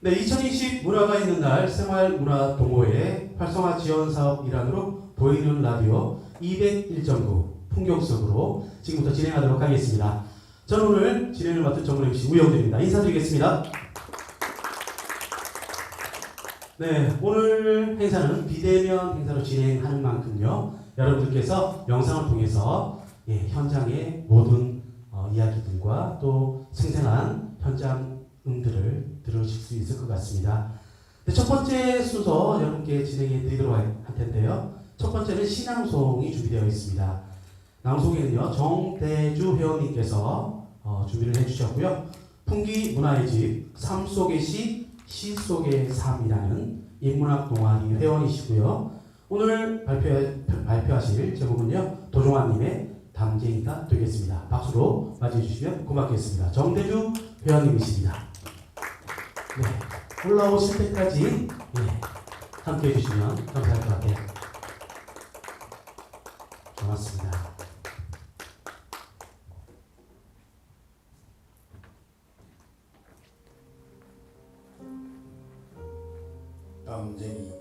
네, 2020 문화가 있는 날 생활문화동호회 활성화 지원 사업 일환으로 보이는 라디오 201.9 풍경 속으로 지금부터 진행하도록 하겠습니다. 저는 오늘 진행을 맡은 전문 MC 우영준입니다. 인사드리겠습니다. 네, 오늘 행사는 비대면 행사로 진행하는 만큼요, 여러분들께서 영상을 통해서 현장의 모든 이야기들과 또 생생한 현장음들을 들으실 수 있을 것 같습니다. 네, 첫 번째 순서 여러분께 진행해 드리도록 할 텐데요. 첫 번째는 신앙송이 준비되어 있습니다. 낭송에는요, 정대주 회원님께서 준비를 해주셨고요. 풍기 문화의 집, 삶 속의 시, 시 속의 삶이라는 인문학 동아리 회원이시고요. 오늘 발표하실 제목은요, 도종환님의 담쟁이가 되겠습니다. 박수로 맞이해 주시면 고맙겠습니다. 정대주 회원님이십니다. 네, 올라오실 때까지 함께 해주시면 감사할 것 같아요. 고맙습니다. 담쟁이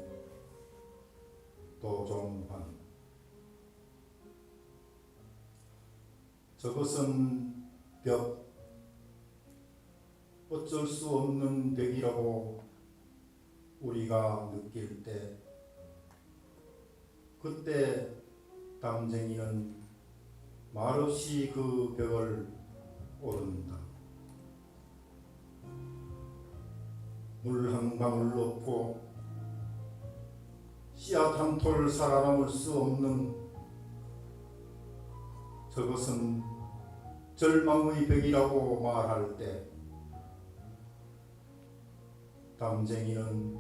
도종환. 저것은 벽, 어쩔 수 없는 벽이라고 우리가 느낄 때, 그때 담쟁이는 말없이 그 벽을 오른다. 물 한 방울 넣고 씨앗 한 톨 살아남을 수 없는 저것은 절망의 벽이라고 말할 때, 담쟁이는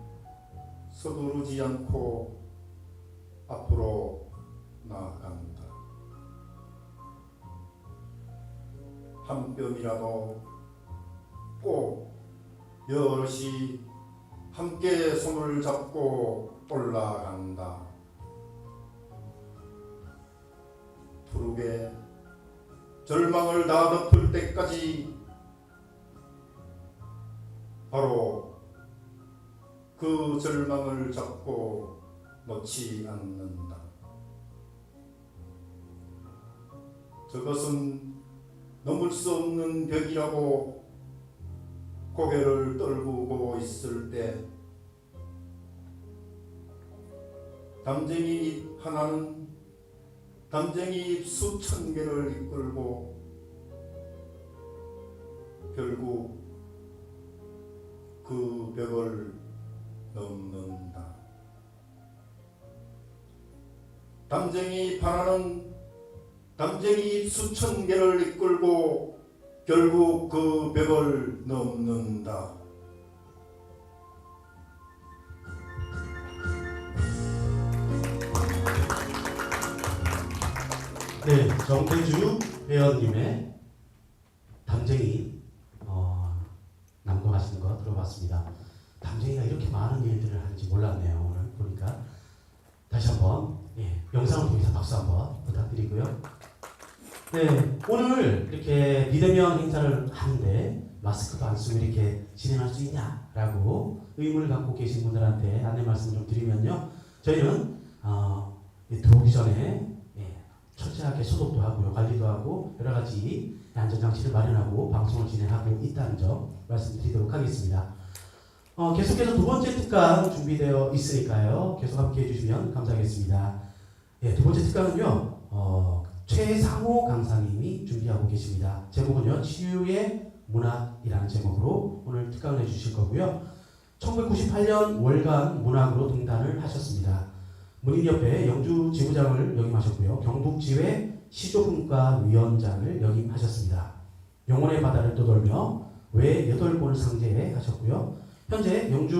서두르지 않고 앞으로 나아간다. 한 뼘이라도 꼭 여럿이 함께 손을 잡고 올라간다. 푸르게 절망을 다 덮을 때까지 바로 그 절망을 잡고 놓지 않는다. 저것은 넘을 수 없는 벽이라고 고개를 떨구고 있을 때, 담쟁이 하나는 담쟁이 수천 개를 이끌고 결국 그 벽을 넘는다. 담쟁이 하나는 담쟁이 수천 개를 이끌고 결국 그 벽을 넘는다. 네, 정대주 회원님의 담쟁이 낭독하시는 거 들어봤습니다. 담쟁이가 이렇게 많은 일들을 하는지 몰랐네요. 오늘 보니까 다시 한번 영상을 통해서 박수 한번 부탁드리고요. 네, 오늘 이렇게 비대면 행사를 하는데 마스크도 안 쓰고 이렇게 진행할 수 있냐라고 의문을 갖고 계신 분들한테 안내 말씀을 좀 드리면요, 저희는 들어오기 전에 철저하게 소독도 하고요, 관리도 하고 여러 가지 안전장치를 마련하고 방송을 진행하고 있다는 점 말씀드리도록 하겠습니다. 계속해서 두 번째 특강 준비되어 있으니까요, 계속 함께 해주시면 감사하겠습니다. 두 번째 특강은요, 최상호 강사님이 준비하고 계십니다. 제목은요, 치유의 문학이라는 제목으로 오늘 특강을 해주실 거고요. 1998년 월간 문학으로 등단을 하셨습니다. 문인협회 영주 지부장을 역임하셨고요. 경북지회 시조분과 위원장을 역임하셨습니다. 영혼의 바다를 떠돌며 외 8권을 상제하셨고요. 현재 영주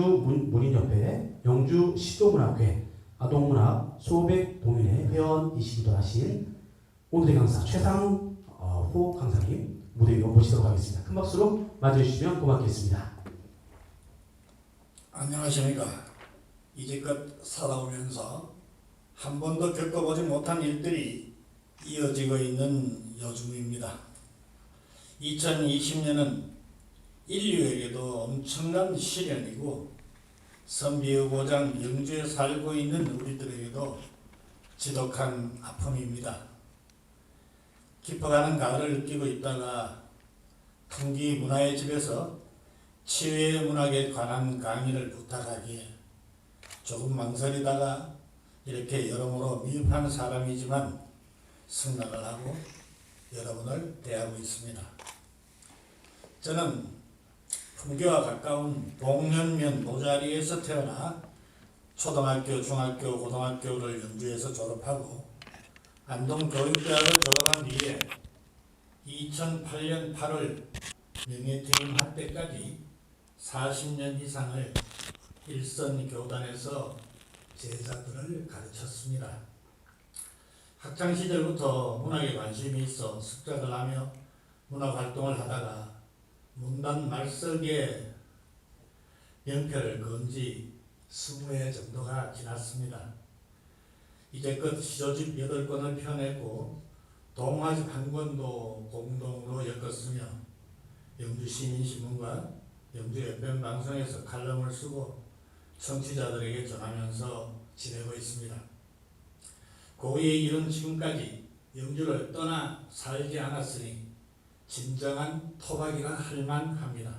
문인협회 영주 시조문학회 아동문학 소백 동인회 회원이시기도 하신 오늘의 강사 최상호 강사님 무대 위로 모시도록 하겠습니다. 큰 박수로 맞이해 주시면 고맙겠습니다. 안녕하십니까. 이제껏 살아오면서 한 번도 겪어보지 못한 일들이 이어지고 있는 요즘입니다. 2020년은 인류에게도 엄청난 시련이고 선비의 고장 영주에 살고 있는 우리들에게도 지독한 아픔입니다. 깊어가는 가을을 느끼고 있다가 통기 문화의 집에서 치유의 문학에 관한 강의를 부탁하기에 조금 망설이다가 이렇게 여러모로 미흡한 사람이지만 승낙을 하고 여러분을 대하고 있습니다. 저는 풍교와 가까운 동년면 노자리에서 태어나 초등학교, 중학교, 고등학교를 영주에서 졸업하고 안동교육대학을 졸업한 뒤에 2008년 8월 명예퇴임할 때까지 40년 이상을 일선 교단에서 제자들을 가르쳤습니다. 학창시절부터 문학에 관심이 있어 습작을 하며 문학활동을 하다가 문단 말석에 연표를 그은 지 20회 정도가 지났습니다. 이제껏 시조집 8권을 펴냈고 동화집 1권도 공동으로 엮었으며 영주시민신문과 영주 FM 방송에서 칼럼을 쓰고 청취자들에게 전하면서 지내고 있습니다. 고위에 이른 지금까지 영주를 떠나 살지 않았으니 진정한 토박이라 할 만합니다.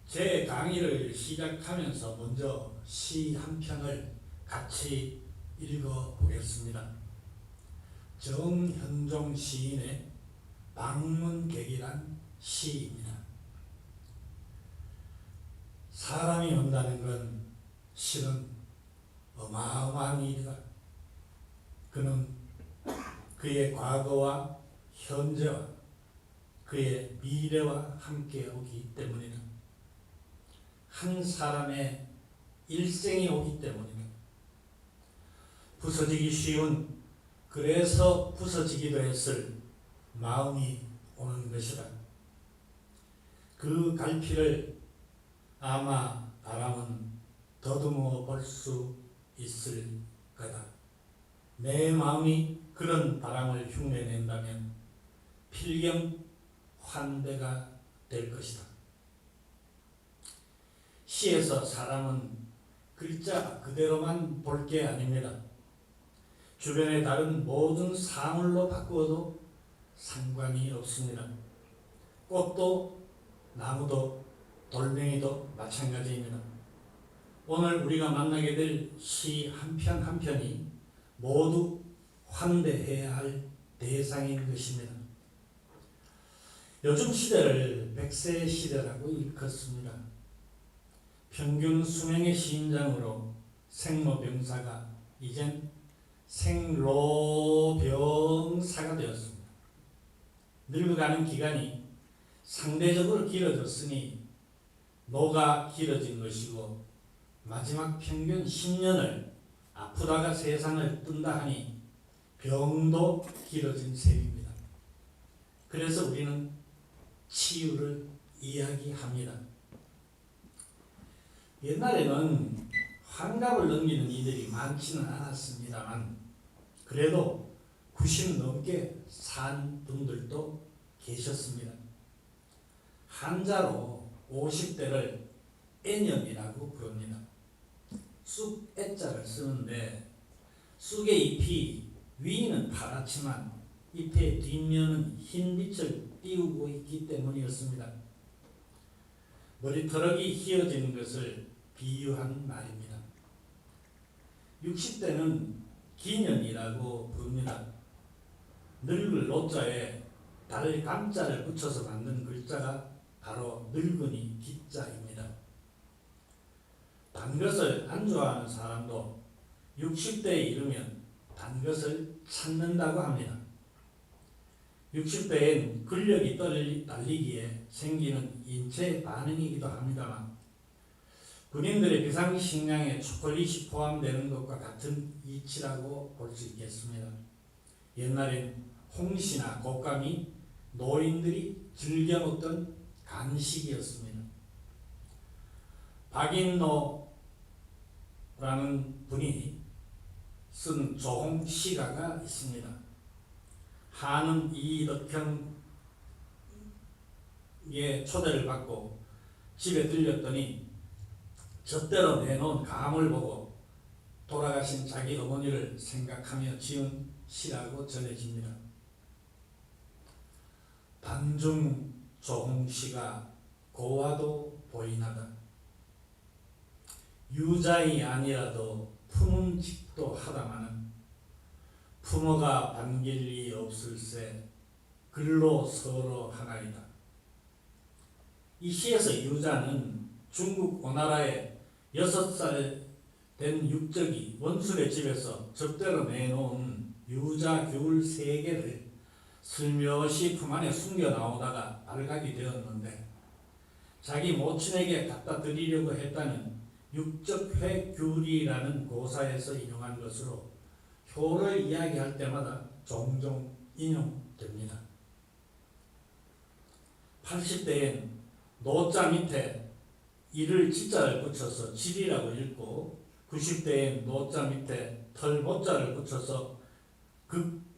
제 강의를 시작하면서 먼저 시 한 편을 같이 읽어보겠습니다. 정현종 시인의 방문객이란 시입니다. 사람이 온다는 건 실은 어마어마한 일이다. 그는 그의 과거와 현재와 그의 미래와 함께 오기 때문이다. 한 사람의 일생이 오기 때문이다. 부서지기 쉬운, 그래서 부서지기도 했을 마음이 오는 것이다. 그 갈피를 아마 바람은 더듬어 볼 수 있을 거다. 내 마음이 그런 바람을 흉내낸다면 필경 환대가 될 것이다. 시에서 사람은 글자 그대로만 볼 게 아닙니다. 주변의 다른 모든 사물로 바꾸어도 상관이 없습니다. 꽃도 나무도 돌멩이도 마찬가지입니다. 오늘 우리가 만나게 될 시 한 편 한 편이 모두 환대해야 할 대상인 것입니다. 요즘 시대를 100세 시대라고 일컫습니다. 평균 수명의 시인장으로 생로병사가 이젠 생로병사가 되었습니다. 늙어가는 기간이 상대적으로 길어졌으니 노가 길어진 것이고 마지막 평균 10년을 아프다가 세상을 뜬다 하니 병도 길어진 셈입니다. 그래서 우리는 치유를 이야기합니다. 옛날에는 환갑을 넘기는 이들이 많지는 않았습니다만 그래도 90 넘게 산 분들도 계셨습니다. 한자로 50대를 애년이라고 부릅니다. 쑥 애자를 쓰는데 쑥의 잎이 위는 파랗지만 잎의 뒷면은 흰빛을 띄우고 있기 때문이었습니다. 머리털이 휘어지는 것을 비유한 말입니다. 60대는 기년이라고 부릅니다. 늙을 노자에 달 감자를 붙여서 만든 글자가 바로 늙은이 기자입니다. 단 것을 안 좋아하는 사람도 60대에 이르면 단 것을 찾는다고 합니다. 60대엔 근력이 딸리기에 생기는 인체 반응이기도 합니다만 군인들의 비상식량에 초콜릿이 포함되는 것과 같은 이치라고 볼 수 있겠습니다. 옛날엔 홍시나 곶감이 노인들이 즐겨 먹던 간식이었습니다. 박인노라는 분이 쓴 조홍시가가 있습니다. 한은 이덕형의 초대를 받고 집에 들렸더니 젖대로 내놓은 감을 보고 돌아가신 자기 어머니를 생각하며 지은 시라고 전해집니다. 단중 조홍시가 고와도 보이나다. 유자이 아니라도 품은 직도 하다마는 품어가 반길 리 없을세 글로 서로 하나이다. 이 시에서 유자는 중국 오나라의 6살 된 육적이 원술의 집에서 접대로 내놓은 유자 귤 3개를 슬며시 품 안에 숨겨 나오다가 발각이 되었는데 자기 모친에게 갖다 드리려고 했다는 육적회 귤이라는 고사에서 인용한 것으로 효를 이야기할 때마다 종종 인용됩니다. 80대엔 노자 밑에 이를 지자를 붙여서 질이라고 읽고 90대엔 노자 밑에 털 모자를 붙여서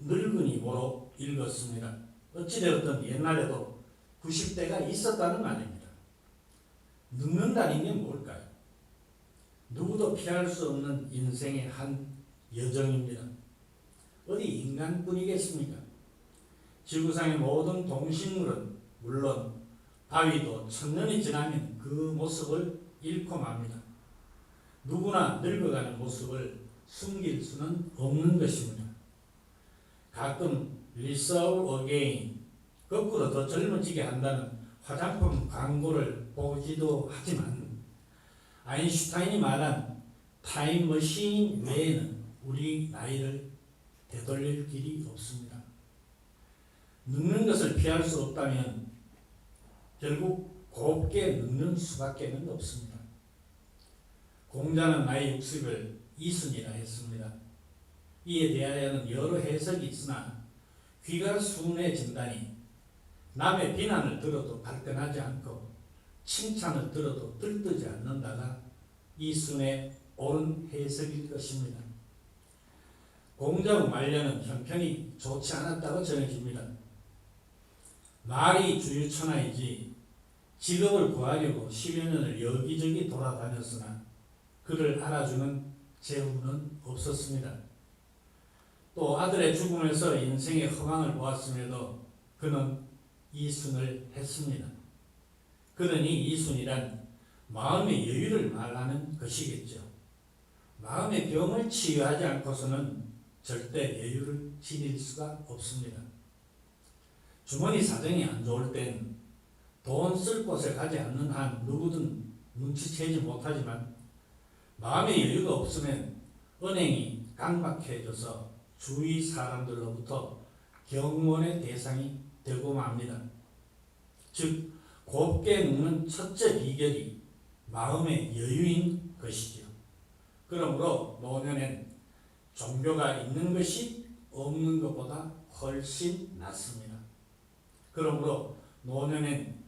늙은이모로 읽었습니다. 어찌되었든 옛날에도 90대가 있었다는 말입니다. 늙는다는 게 뭘까요? 누구도 피할 수 없는 인생의 한 여정입니다. 어디 인간뿐이겠습니까? 지구상의 모든 동식물은 물론 바위도 1000년이 지나면 그 모습을 잃고 맙니다. 누구나 늙어가는 모습을 숨길 수는 없는 것입니다. 가끔 리서브 어게인, 거꾸로 더 젊어지게 한다는 화장품 광고를 보기도 하지만 아인슈타인이 말한 타임머신 외에는 우리 나이를 되돌릴 길이 없습니다. 늙는 것을 피할 수 없다면 결국 곱게 늙는 수밖에 없습니다. 공자는 나이 60을 이순이라 했습니다. 이에 대하여는 여러 해석이 있으나 귀가 순해진다니 남의 비난을 들어도 발끈하지 않고 칭찬을 들어도 들뜨지 않는다가 이순의 옳은 해석일 것입니다. 공자의 말년은 형편이 좋지 않았다고 전해집니다. 말이 주유천하이지 직업을 구하려고 10여 년을 여기저기 돌아다녔으나 그를 알아주는 제후는 없었습니다. 또 아들의 죽음에서 인생의 허망을 보았음에도 그는 이순을 했습니다. 그러니 이순이란 마음의 여유를 말하는 것이겠죠. 마음의 병을 치유하지 않고서는 절대 여유를 지닐 수가 없습니다. 주머니 사정이 안 좋을 땐 돈 쓸 곳에 가지 않는 한 누구든 눈치채지 못하지만 마음의 여유가 없으면 은행이 강박해져서 주위 사람들로부터 경원의 대상이 되고 맙니다. 즉 곱게 늙는 첫째 비결이 마음의 여유인 것이지요. 그러므로 노년엔 종교가 있는 것이 없는 것보다 훨씬 낫습니다. 그러므로 노년엔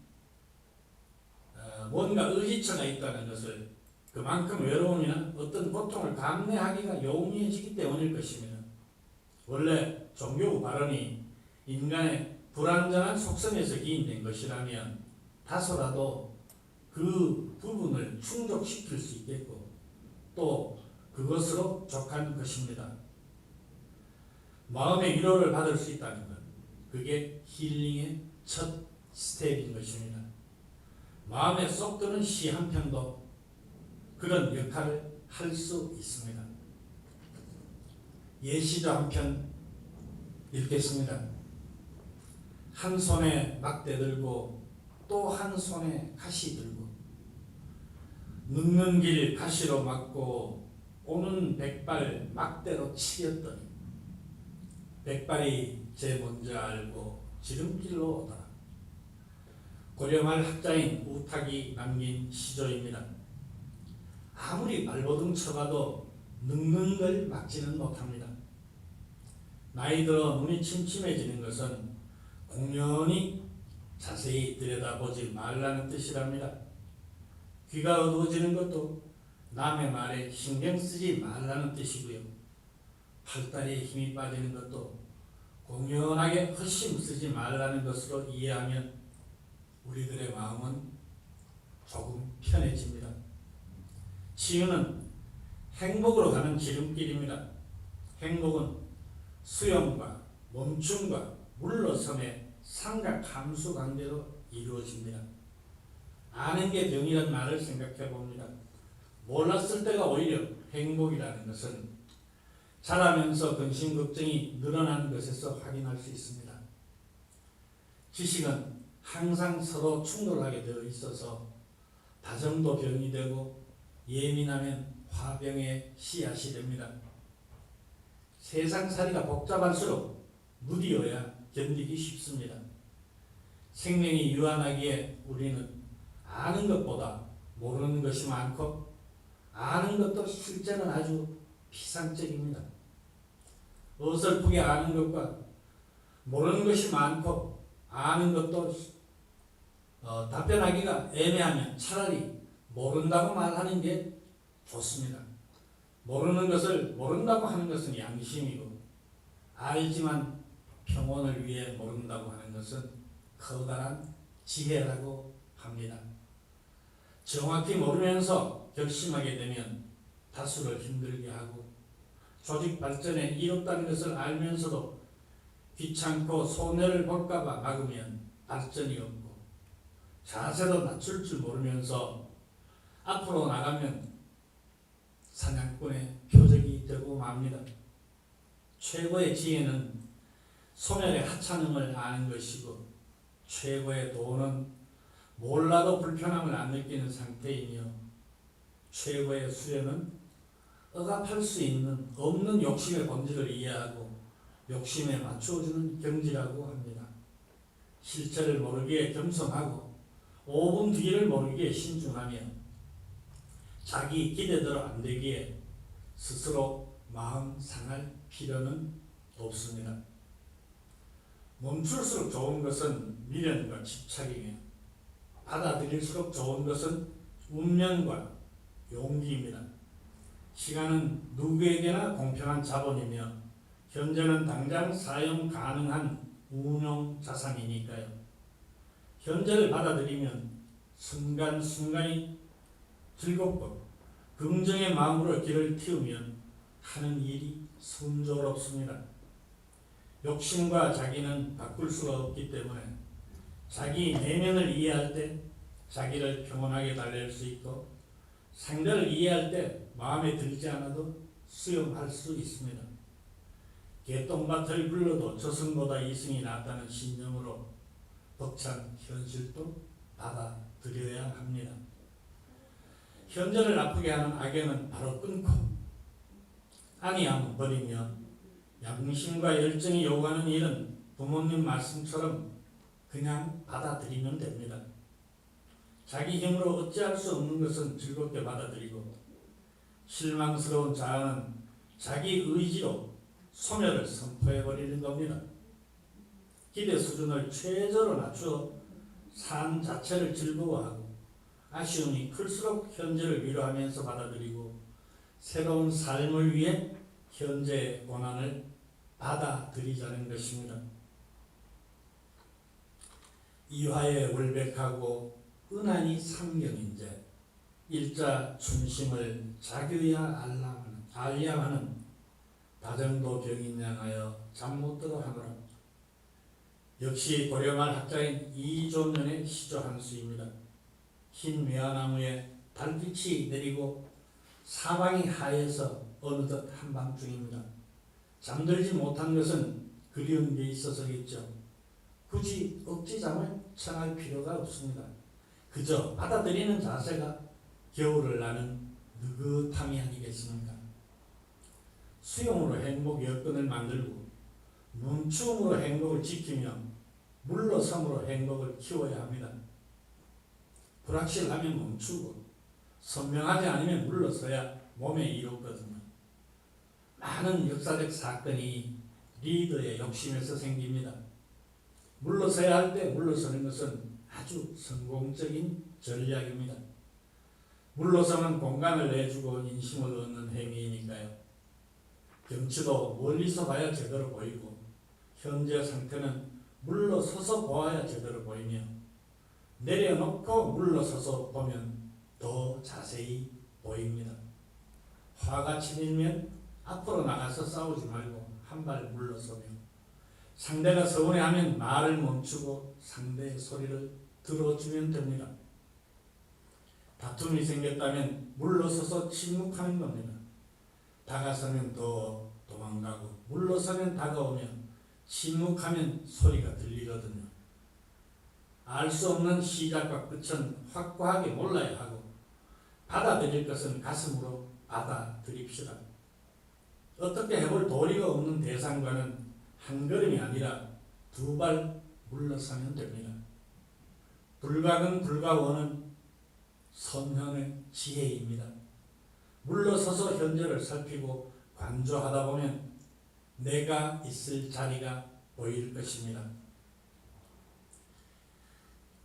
뭔가 의지처가 있다는 것을 그만큼 외로움이나 어떤 고통을 감내하기가 용이해지기 때문일 것입니다. 원래 종교 발언이 인간의 불완전한 속성에서 기인된 것이라면 다소라도 그 부분을 충족시킬 수 있겠고 또 그것으로 족한 것입니다. 마음의 위로를 받을 수 있다는 것, 그게 힐링의 첫 스텝인 것입니다. 마음에 쏙 드는 시 한 편도 그런 역할을 할 수 있습니다. 예시도 한 편 읽겠습니다. 한 손에 막대 들고 또 한 손에 가시 들고 늙는 길 가시로 막고 오는 백발 막대로 치렸더니 백발이 제 먼저 알고 지름길로 오더라. 고려말 학자인 우탁이 남긴 시조입니다. 아무리 발버둥 쳐봐도 늙는 걸 막지는 못합니다. 나이 들어 눈이 침침해지는 것은 공연히 자세히 들여다보지 말라는 뜻이랍니다. 귀가 어두워지는 것도 남의 말에 신경 쓰지 말라는 뜻이고요. 팔다리에 힘이 빠지는 것도 공연하게 헛심 쓰지 말라는 것으로 이해하면 우리들의 마음은 조금 편해집니다. 치유는 행복으로 가는 지름길입니다. 행복은 수용과 멈춤과 물러섬의 삼각함수 관계로 이루어집니다. 아는 게 병이라는 말을 생각해 봅니다. 몰랐을 때가 오히려 행복이라는 것은 자라면서 근심 걱정이 늘어나는 것에서 확인할 수 있습니다. 지식은 항상 서로 충돌하게 되어 있어서 다정도 병이 되고 예민하면 화병의 씨앗이 됩니다. 세상살이가 복잡할수록 무디어야 견디기 쉽습니다. 생명이 유한하기에 우리는 아는 것보다 모르는 것이 많고 아는 것도 실제는 아주 피상적입니다. 어설프게 아는 것과 모르는 것이 많고 아는 것도 답변하기가 애매하면 차라리 모른다고 말하는 게 좋습니다. 모르는 것을 모른다고 하는 것은 양심이고 알지만 평온을 위해 모른다고 하는 것은 커다란 지혜라고 합니다. 정확히 모르면서 결심하게 되면 다수를 힘들게 하고 조직 발전에 이롭다는 것을 알면서도 귀찮고 손해를 볼까봐 막으면 발전이 없고 자세도 낮출 줄 모르면서 앞으로 나가면 사냥꾼의 표적이 되고 맙니다. 최고의 지혜는 소멸의 하찮음을 아는 것이고 최고의 도는 몰라도 불편함을 안 느끼는 상태이며 최고의 수련은 억압할 수 있는 없는 욕심의 본질을 이해하고 욕심에 맞추어주는 경지라고 합니다. 실체를 모르기에 겸손하고 5분 뒤를 모르기에 신중하며 자기 기대대로 안 되기에 스스로 마음 상할 필요는 없습니다. 멈출수록 좋은 것은 미련과 집착이며 받아들일수록 좋은 것은 운명과 용기입니다. 시간은 누구에게나 공평한 자본이며 현재는 당장 사용 가능한 운용 자산이니까요. 현재를 받아들이면 순간순간이 즐겁고 긍정의 마음으로 길을 틔우면 하는 일이 순조롭습니다. 욕심과 자기는 바꿀 수가 없기 때문에 자기 내면을 이해할 때 자기를 평온하게 달랠 수 있고 상대를 이해할 때 마음에 들지 않아도 수용할 수 있습니다. 개똥밭을 굴러도 저승보다 이승이 낫다는 신념으로 벅찬 현실도 받아들여야 합니다. 현재를 아프게 하는 악연은 바로 끊고 아니하면 버리며 양심과 열정이 요구하는 일은 부모님 말씀처럼 그냥 받아들이면 됩니다. 자기 힘으로 어찌할 수 없는 것은 즐겁게 받아들이고 실망스러운 자아는 자기 의지로 소멸을 선포해버리는 겁니다. 기대 수준을 최저로 낮추어 삶 자체를 즐거워하고 아쉬움이 클수록 현재를 위로하면서 받아들이고 새로운 삶을 위해 현재의 고난을 받아들이자는 것입니다. 이화에 월백하고 은한이 상경인제 일자 춘심을 자규야 알야하는 다정도 병인 양하여 잠 못 들어 하노라. 역시 고려말 학자인 이조면의 시조 한 수입니다. 흰 외화나무에 달빛이 내리고 사방이 하얘서 어느덧 한밤중입니다. 잠들지 못한 것은 그리운 게 있어서겠죠. 굳이 억지 잠을 청할 필요가 없습니다. 그저 받아들이는 자세가 겨울을 나는 느긋함이 아니겠습니까? 수용으로 행복 여건을 만들고 멈춤으로 행복을 지키며 물러섬으로 행복을 키워야 합니다. 불확실하면 멈추고 선명하지 않으면 물러서야 몸에 이롭거든요. 많은 역사적 사건이 리더의 욕심에서 생깁니다. 물러서야 할 때 물러서는 것은 아주 성공적인 전략입니다. 물러서는 공간을 내주고 인심을 얻는 행위이니까요. 경치도 멀리서 봐야 제대로 보이고 현재 상태는 물러서서 보아야 제대로 보이며 내려놓고 물러서서 보면 더 자세히 보입니다. 화가 치밀면 앞으로 나가서 싸우지 말고 한 발 물러서며 상대가 서운해하면 말을 멈추고 상대의 소리를 들어주면 됩니다. 다툼이 생겼다면 물러서서 침묵하는 겁니다. 다가서면 더 도망가고 물러서면 다가오면 침묵하면 소리가 들리거든요. 알 수 없는 시작과 끝은 확고하게 몰라야 하고 받아들일 것은 가슴으로 받아들입시다. 어떻게 해볼 도리가 없는 대상과는 한 걸음이 아니라 두 발 물러서면 됩니다. 불가근 불가원은 선현의 지혜입니다. 물러서서 현재를 살피고 관조하다 보면 내가 있을 자리가 보일 것입니다.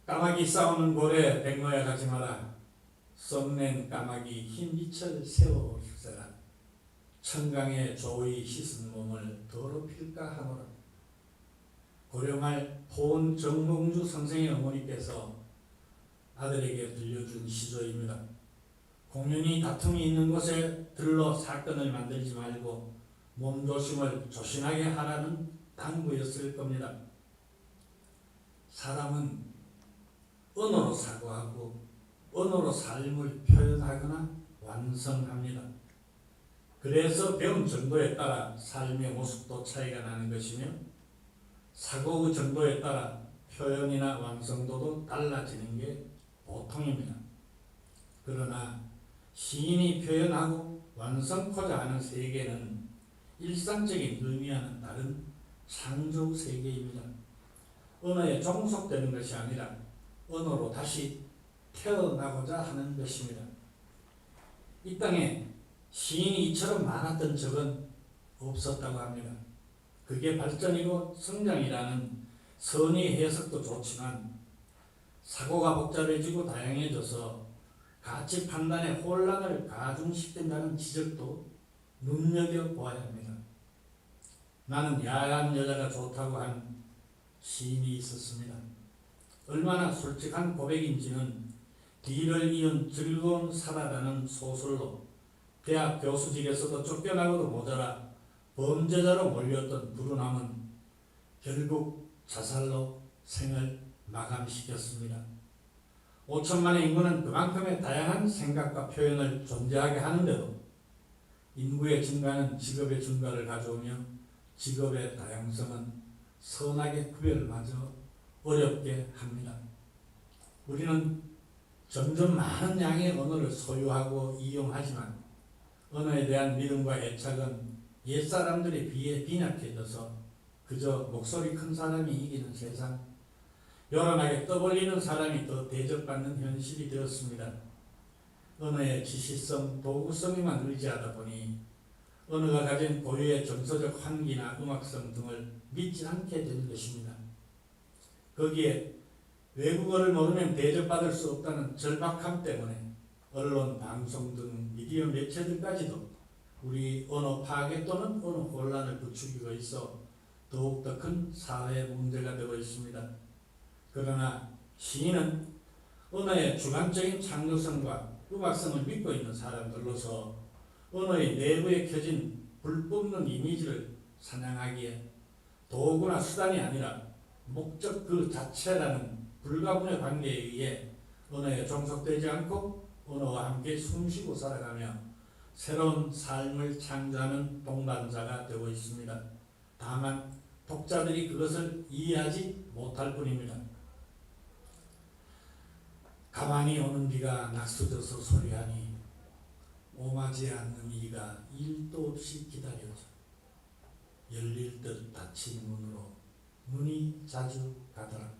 까마귀 싸우는 고래 백로야 가지 마라. 썩낸 까마귀 흰 이철 세워 휴세라. 청강에 조의 씻은 몸을 더럽힐까 하노라. 고령할 포은 정몽주 선생의 어머니께서 아들에게 들려준 시조입니다. 공연히 다툼이 있는 곳에 들러 사건을 만들지 말고 몸조심을 조심하게 하라는 당부였을 겁니다. 사람은 언어로 사고하고 언어로 삶을 표현하거나 완성합니다. 그래서 배운 정도에 따라 삶의 모습도 차이가 나는 것이며 사고의 정도에 따라 표현이나 완성도도 달라지는 게 보통입니다. 그러나 시인이 표현하고 완성코자 하는 세계는 일상적인 의미와는 다른 창조 세계입니다. 언어에 종속되는 것이 아니라 언어로 다시 태어나고자 하는 것입니다. 이 땅에 시인이 이처럼 많았던 적은 없었다고 합니다. 그게 발전이고 성장이라는 선의 해석도 좋지만 사고가 복잡해지고 다양해져서 가치 판단의 혼란을 가중시킨다는 지적도 눈여겨보아야 합니다. 나는 야한 여자가 좋다고 한 시인이 있었습니다. 얼마나 솔직한 고백인지는 뒤를 이은 즐거운 살아라는 소설로 대학 교수직에서도 쫓겨나고도 모자라 범죄자로 몰렸던 부르남은 결국 자살로 생을 마감시켰습니다. 5천만의 인구는 그만큼의 다양한 생각과 표현을 존재하게 하는데도 인구의 증가는 직업의 증가를 가져오며 직업의 다양성은 선악의 구별마저 어렵게 합니다. 우리는 점점 많은 양의 언어를 소유하고 이용하지만 언어에 대한 믿음과 애착은 옛사람들에 비해 빈약해져서 그저 목소리 큰 사람이 이기는 세상, 요란하게 떠벌리는 사람이 더 대접받는 현실이 되었습니다. 언어의 지시성, 도구성에만 의지하다 보니 언어가 가진 고유의 정서적 환기나 음악성 등을 믿지 않게 되는 것입니다. 거기에 외국어를 모르면 대접받을 수 없다는 절박함 때문에 언론, 방송 등 미디어 매체들까지도 우리 언어 파괴 또는 언어 혼란을 부추기고 있어 더욱더 큰 사회 문제가 되고 있습니다. 그러나 시인은 언어의 주관적인 창조성과 음악성을 믿고 있는 사람들로서 언어의 내부에 켜진 불붙는 이미지를 사냥하기에 도구나 수단이 아니라 목적 그 자체라는 불가분의 관계에 의해 언어에 종속되지 않고 언어와 함께 숨쉬고 살아가며 새로운 삶을 창조하는 동반자가 되고 있습니다. 다만 독자들이 그것을 이해하지 못할 뿐입니다. 가만히 오는 비가 낙수져서 소리하니 오마지 않는 이가 일도 없이 기다려져 열릴 듯 닫힌 문으로 문이 자주 가더라.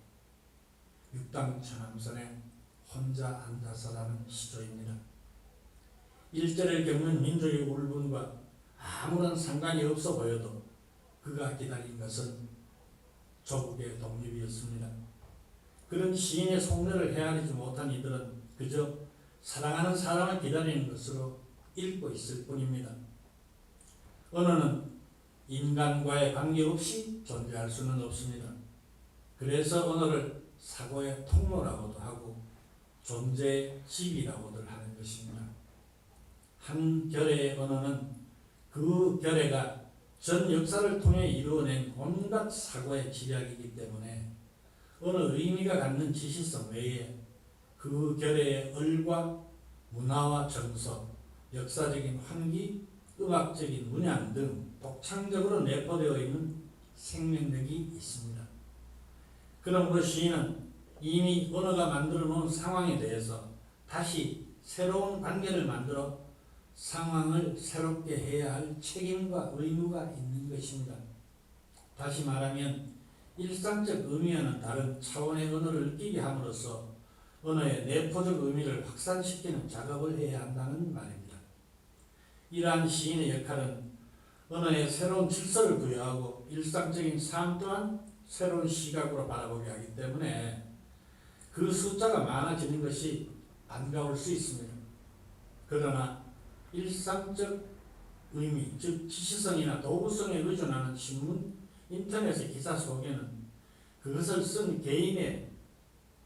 육당 천암선에 혼자 앉아서라는 시조입니다. 일제를 겪는 민족의 울분과 아무런 상관이 없어 보여도 그가 기다린 것은 조국의 독립이었습니다. 그런 시인의 속내를 헤아리지 못한 이들은 그저 사랑하는 사람을 기다리는 것으로 읽고 있을 뿐입니다. 언어는 인간과의 관계없이 존재할 수는 없습니다. 그래서 언어를 사고의 통로라고도 하고 존재의 집이라고들 하는 것입니다. 한 결의 언어는 그 결의가 전 역사를 통해 이루어낸 온갖 사고의 지략이기 때문에 어느 의미가 갖는 지시성 외에 그 결의의 얼과 문화와 정서, 역사적인 환기, 음악적인 문양 등 독창적으로 내포되어 있는 생명력이 있습니다. 그러므로 시인은 이미 언어가 만들어 놓은 상황에 대해서 다시 새로운 관계를 만들어 상황을 새롭게 해야 할 책임과 의무가 있는 것입니다. 다시 말하면 일상적 의미와는 다른 차원의 언어를 느끼게 함으로써 언어의 내포적 의미를 확산시키는 작업을 해야 한다는 말입니다. 이러한 시인의 역할은 언어에 새로운 질서를 부여하고 일상적인 삶 또한 새로운 시각으로 바라보게 하기 때문에 그 숫자가 많아지는 것이 반가울 수 있습니다. 그러나 일상적 의미, 즉 지시성이나 도구성에 의존하는 신문, 인터넷의 기사 속에는 그것을 쓴 개인의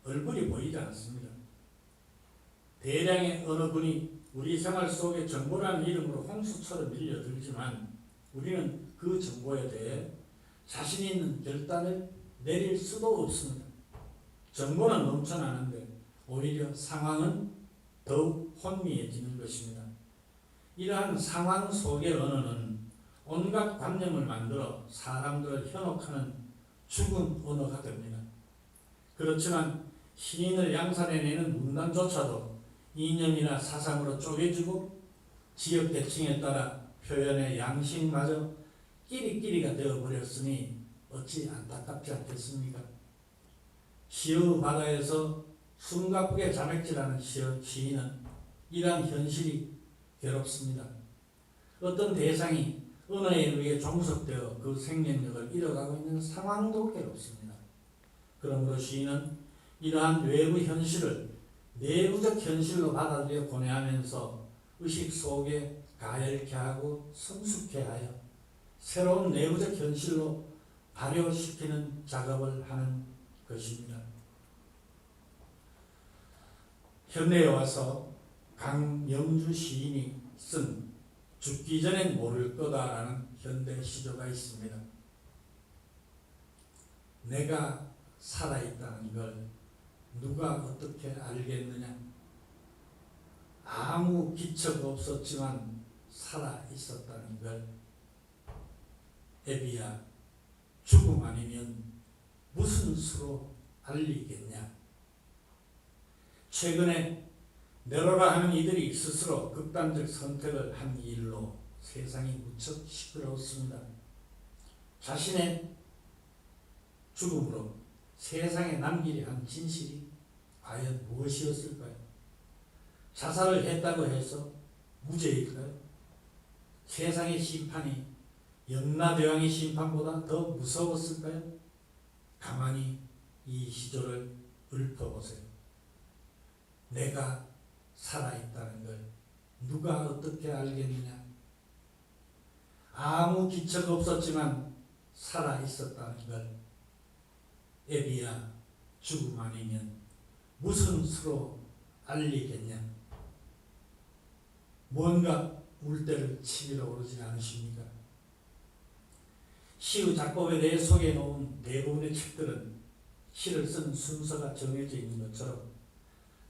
얼굴이 보이지 않습니다. 대량의 언어군이 우리 생활 속에 정보라는 이름으로 홍수처럼 밀려들지만 우리는 그 정보에 대해 자신 있는 결단을 내릴 수도 없습니다. 정보는 넘쳐나는데 오히려 상황은 더욱 혼미해지는 것입니다. 이러한 상황 속의 언어는 온갖 관념을 만들어 사람들을 현혹하는 죽은 언어가 됩니다. 그렇지만 시인을 양산해내는 문단조차도 이념이나 사상으로 쪼개지고 지역계층에 따라 표현의 양식마저 끼리끼리가 되어버렸으니 어찌 안타깝지 않겠습니까? 시의 바다에서 숨가쁘게 자맥질하는 시인은 이러한 현실이 괴롭습니다. 어떤 대상이 언어에 의해 종속되어 그 생명력을 잃어가고 있는 상황도 괴롭습니다. 그러므로 시인은 이러한 외부 현실을 내부적 현실로 받아들여 고뇌하면서 의식 속에 가열케 하고 성숙케 하여 새로운 내부적 현실로 발효시키는 작업을 하는 것입니다. 현대에 와서 강영주 시인이 쓴 죽기 전엔 모를 거다라는 현대 시조가 있습니다. 내가 살아있다는 걸 누가 어떻게 알겠느냐? 아무 기척 없었지만 살아있었다는 걸 애비야 죽음 아니면 무슨 수로 알리겠냐? 최근에 내로라 하는 이들이 스스로 극단적 선택을 한 일로 세상이 무척 시끄러웠습니다. 자신의 죽음으로 세상에 남기려 한 진실이 과연 무엇이었을까요? 자살을 했다고 해서 무죄일까요? 세상의 심판이 영라대왕의 심판보다 더 무서웠을까요? 가만히 이 시조를 읊어보세요. 내가 살아있다는 걸 누가 어떻게 알겠느냐? 아무 기척 없었지만 살아있었다는 걸 애비야 죽음 아니면 무슨 수로 알리겠냐? 뭔가 울대를 치밀어 오르지 않으십니까? 시의 작법에 대해 소개해 놓은 대부분의 책들은 시를 쓴 순서가 정해져 있는 것처럼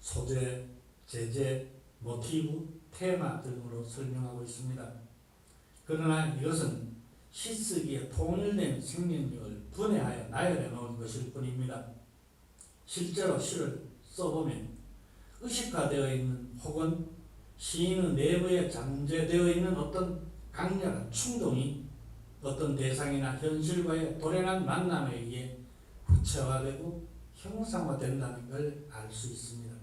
소재, 제재, 모티브, 테마 등으로 설명하고 있습니다. 그러나 이것은 시쓰기에 통일된 생명력을 분해하여 나열해 놓은 것일 뿐입니다. 실제로 시를 써보면 의식화되어 있는 혹은 시인의 내부에 잠재되어 있는 어떤 강렬한 충동이 어떤 대상이나 현실과의 돌연한 만남에 의해 구체화되고 형상화된다는 걸 알 수 있습니다.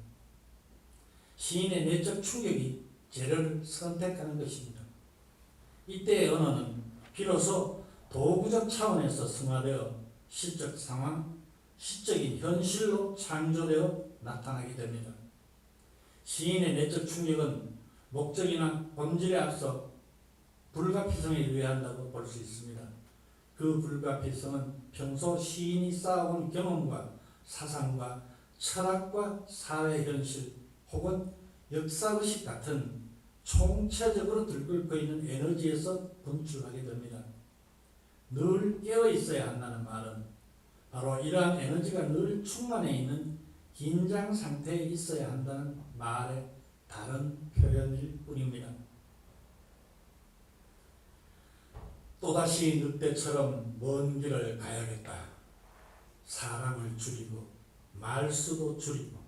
시인의 내적 충격이 재료를 선택하는 것입니다. 이때의 언어는 비로소 도구적 차원에서 승화되어 시적 상황, 시적인 현실로 창조되어 나타나게 됩니다. 시인의 내적 충격은 목적이나 본질에 앞서 불가피성에 의한다고 볼 수 있습니다. 그 불가피성은 평소 시인이 쌓아온 경험과 사상과 철학과 사회 현실 혹은 역사의식 같은 총체적으로 들끓고 있는 에너지에서 분출하게 됩니다. 늘 깨어 있어야 한다는 말은 바로 이러한 에너지가 늘 충만해 있는 긴장 상태에 있어야 한다는 말의 다른 표현일 뿐입니다. 또다시 늑대처럼 먼 길을 가야겠다. 사람을 줄이고 말수도 줄이고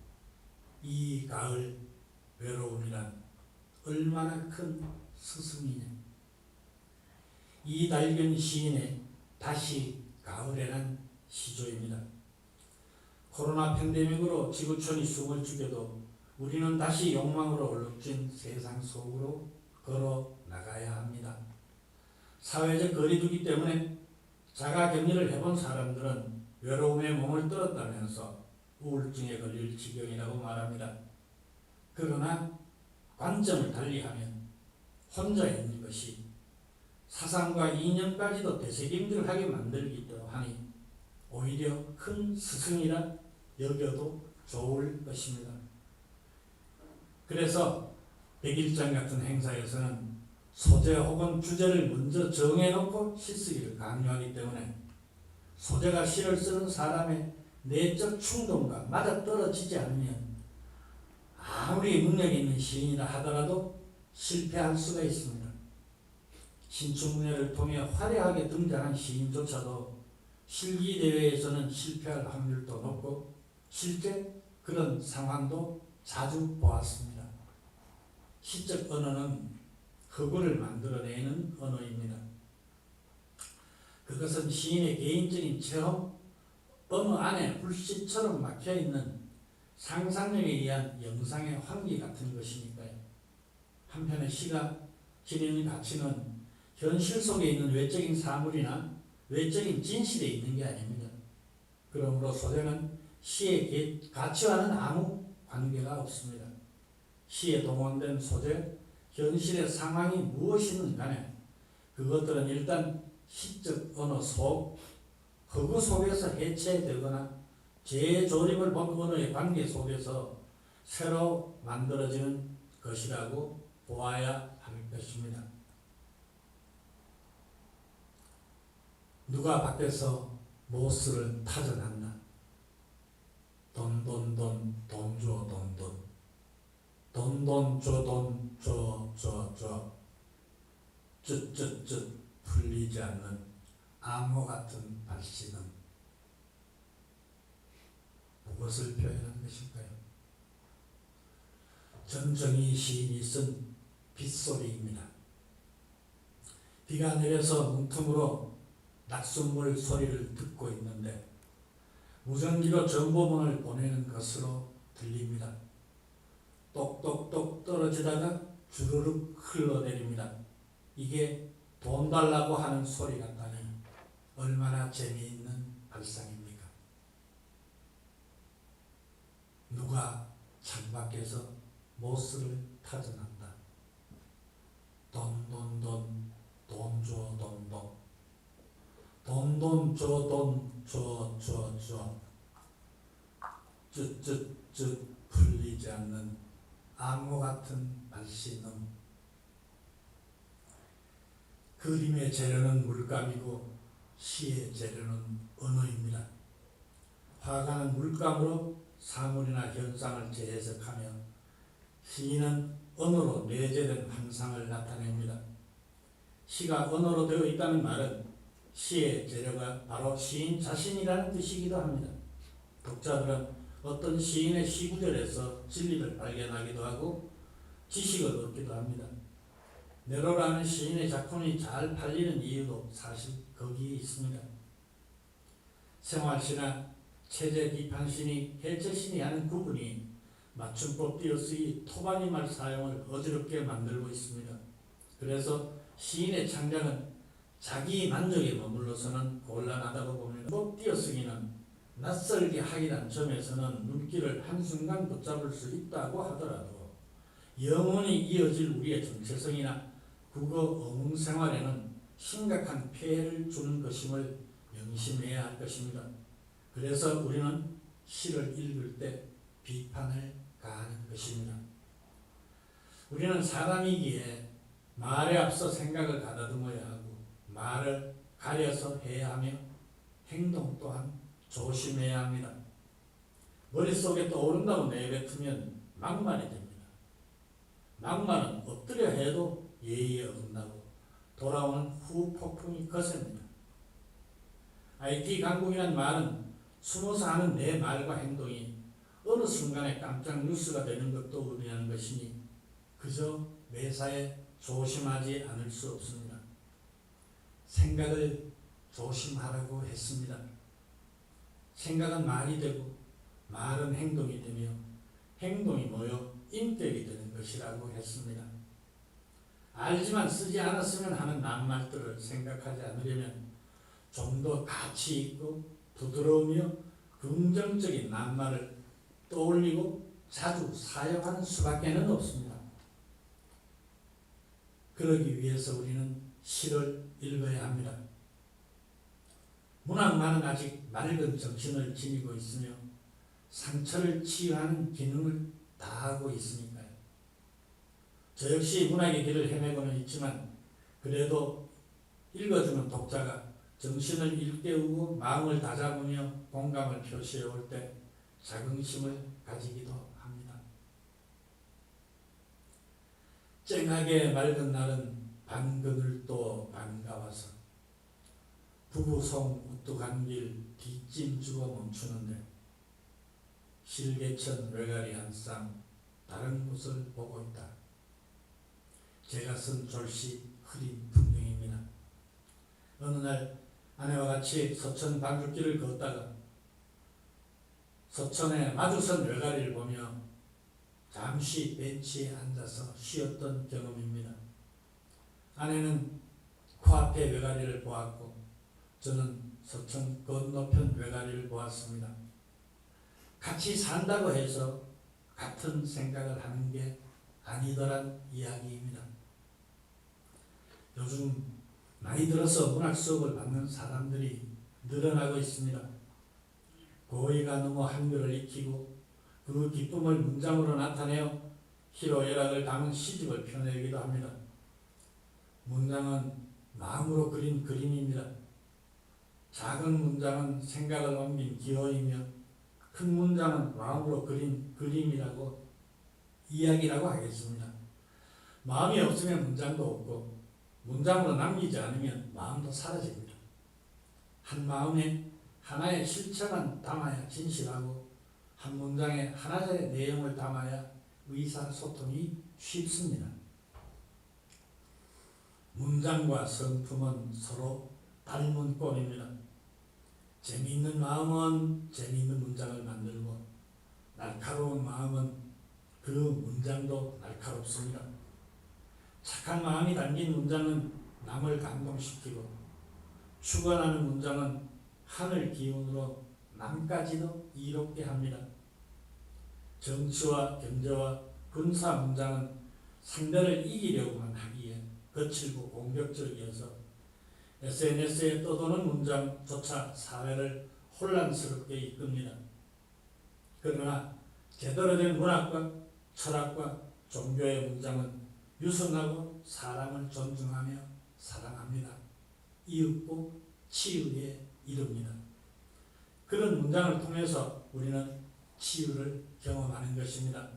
이 가을 외로움이란 얼마나 큰 스승이냐. 이달균 시인의 다시 가을에란 시조입니다. 코로나 팬데믹으로 지구촌이 숨을 죽여도 우리는 다시 욕망으로 얼룩진 세상 속으로 걸어 나가야 합니다. 사회적 거리두기 때문에 자가격리를 해본 사람들은 외로움에 몸을 떨었다면서 우울증에 걸릴 지경이라고 말합니다. 그러나 관점을 달리하면 혼자 있는 것이 사상과 이념까지도 되새김질하게 만들기도 하니 오히려 큰 스승이라 여겨도 좋을 것입니다. 그래서 백일장 같은 행사에서는 소재 혹은 주제를 먼저 정해놓고 시쓰기를 강요하기 때문에 소재가 시를 쓰는 사람의 내적 충동과 맞아떨어지지 않으면 아무리 능력 있는 시인이라 하더라도 실패할 수가 있습니다. 신춘문예를 통해 화려하게 등장한 시인조차도 실기대회에서는 실패할 확률도 높고 실제 그런 상황도 자주 보았습니다. 시적 언어는 허구를 만들어내는 언어입니다. 그것은 시인의 개인적인 체험, 언어 안에 불씨처럼 막혀있는 상상력에 의한 영상의 환기 같은 것이니까요. 한편의 시가 지니는 가치는 현실 속에 있는 외적인 사물이나 외적인 진실에 있는 게 아닙니다. 그러므로 소재는 시의 가치와는 아무 관계가 없습니다. 시에 동원된 소재, 현실의 상황이 무엇이든 간에 그것들은 일단 시적 언어 속, 허구 속에서 해체되거나 재조립을 본 언어의 관계 속에서 새로 만들어지는 것이라고 보아야 할 것입니다. 누가 밖에서 모스를 타전한다. 돈 줘 돈 줘 쯧 풀리지 않는 암호 같은 발씨는 무엇을 표현한 것일까요? 전정희 시인이 쓴 빗소리입니다. 비가 내려서 문틈으로 낙숫물 소리를 듣고 있는데 무전기로 정보문을 보내는 것으로 들립니다. 똑똑똑 떨어지다가 주르륵 흘러내립니다. 이게 돈 달라고 하는 소리 같다니 얼마나 재미있는 발상입니까? 누가 창밖에서 모스를 타전한다. 돈 줘 쯧 풀리지 않는 암호 같은 발씨는 그림의 재료는 물감이고 시의 재료는 언어입니다. 화가는 물감으로 사물이나 현상을 재해석하며 시인은 언어로 내재된 환상을 나타냅니다. 시가 언어로 되어 있다는 말은 시의 재료가 바로 시인 자신이라는 뜻이기도 합니다. 독자들은 어떤 시인의 시구절에서 진리를 발견하기도 하고 지식을 얻기도 합니다. 네로라는 시인의 작품이 잘 팔리는 이유도 사실 거기에 있습니다. 생활시나 체제 비판시니 해체시니 하는 구분이 맞춤법 띄어쓰기 토바니말 사용을 어지럽게 만들고 있습니다. 그래서 시인의 창작은 자기 만족에 머물러서는 곤란하다고 봅니다. 법 띄어쓰기는 낯설게 하기란 점에서는 눈길을 한순간 붙잡을 수 있다고 하더라도 영원히 이어질 우리의 정체성이나 국어 어문 생활에는 심각한 폐해를 주는 것임을 명심해야 할 것입니다. 그래서 우리는 시를 읽을 때 비판을 가하는 것입니다. 우리는 사람이기에 말에 앞서 생각을 가다듬어야 하고 말을 가려서 해야 하며 행동 또한 조심해야 합니다. 머릿속에 떠오른다고 내뱉으면 막말이 됩니다. 막말은 엎드려 해도 예의에 어긋나고 돌아오는 후폭풍이 거셉니다. IT 강국이란 말은 숨어서 하는 내 말과 행동이 어느 순간에 깜짝 뉴스가 되는 것도 의미하는 것이니 그저 매사에 조심하지 않을 수 없습니다. 생각을 조심하라고 했습니다. 생각은 말이 되고 말은 행동이 되며 행동이 모여 인격이 되는 것이라고 했습니다. 알지만 쓰지 않았으면 하는 낱말들을 생각하지 않으려면 좀 더 가치 있고 부드러우며 긍정적인 낱말을 떠올리고 자주 사용하는 수밖에는 없습니다. 그러기 위해서 우리는 시를 읽어야 합니다. 문학만은 아직 맑은 정신을 지니고 있으며 상처를 치유하는 기능을 다하고 있으니까요. 저 역시 문학의 길을 헤매고는 있지만 그래도 읽어주는 독자가 정신을 일깨우고 마음을 다잡으며 공감을 표시해 올 때 자긍심을 가지기도 합니다. 쨍하게 맑은 날은 반그늘도 반가워서 부부송 우뚝한 길 뒷짐 주고 멈추는데 실개천 외가리 한 쌍 다른 곳을 보고 있다. 제가 쓴 졸시 흐린 풍경입니다. 어느 날 아내와 같이 서천 방죽길을 걷다가 서천에 마주선 외가리를 보며 잠시 벤치에 앉아서 쉬었던 경험입니다. 아내는 코앞에 외가리를 보았고 저는 서천 건너편 외가리를 보았습니다. 같이 산다고 해서 같은 생각을 하는 게 아니더란 이야기입니다. 요즘 나이 들어서 문학 수업을 받는 사람들이 늘어나고 있습니다. 고의가 너무 한글을 익히고 그 기쁨을 문장으로 나타내어 희로애락을 담은 시집을 펴내기도 합니다. 문장은 마음으로 그린 그림입니다. 작은 문장은 생각을 옮긴 기호이며 큰 문장은 마음으로 그린 그림이라고 이야기라고 하겠습니다. 마음이 없으면 문장도 없고 문장으로 남기지 않으면 마음도 사라집니다. 한 마음에 하나의 실천만 담아야 진실하고 한 문장에 하나의 내용을 담아야 의사소통이 쉽습니다. 문장과 성품은 서로 닮은 꼴입니다. 재미있는 마음은 재미있는 문장을 만들고 날카로운 마음은 그 문장도 날카롭습니다. 착한 마음이 담긴 문장은 남을 감동시키고 축원하는 문장은 하늘 기운으로 남까지도 이롭게 합니다. 정치와 경제와 군사 문장은 상대를 이기려고만 하기에 거칠고 공격적이어서 SNS에 떠도는 문장조차 사회를 혼란스럽게 이끕니다. 그러나 제대로 된 문학과 철학과 종교의 문장은 유순하고 사람을 존중하며 사랑합니다. 이윽고 치유에 이릅니다. 그런 문장을 통해서 우리는 치유를 경험하는 것입니다.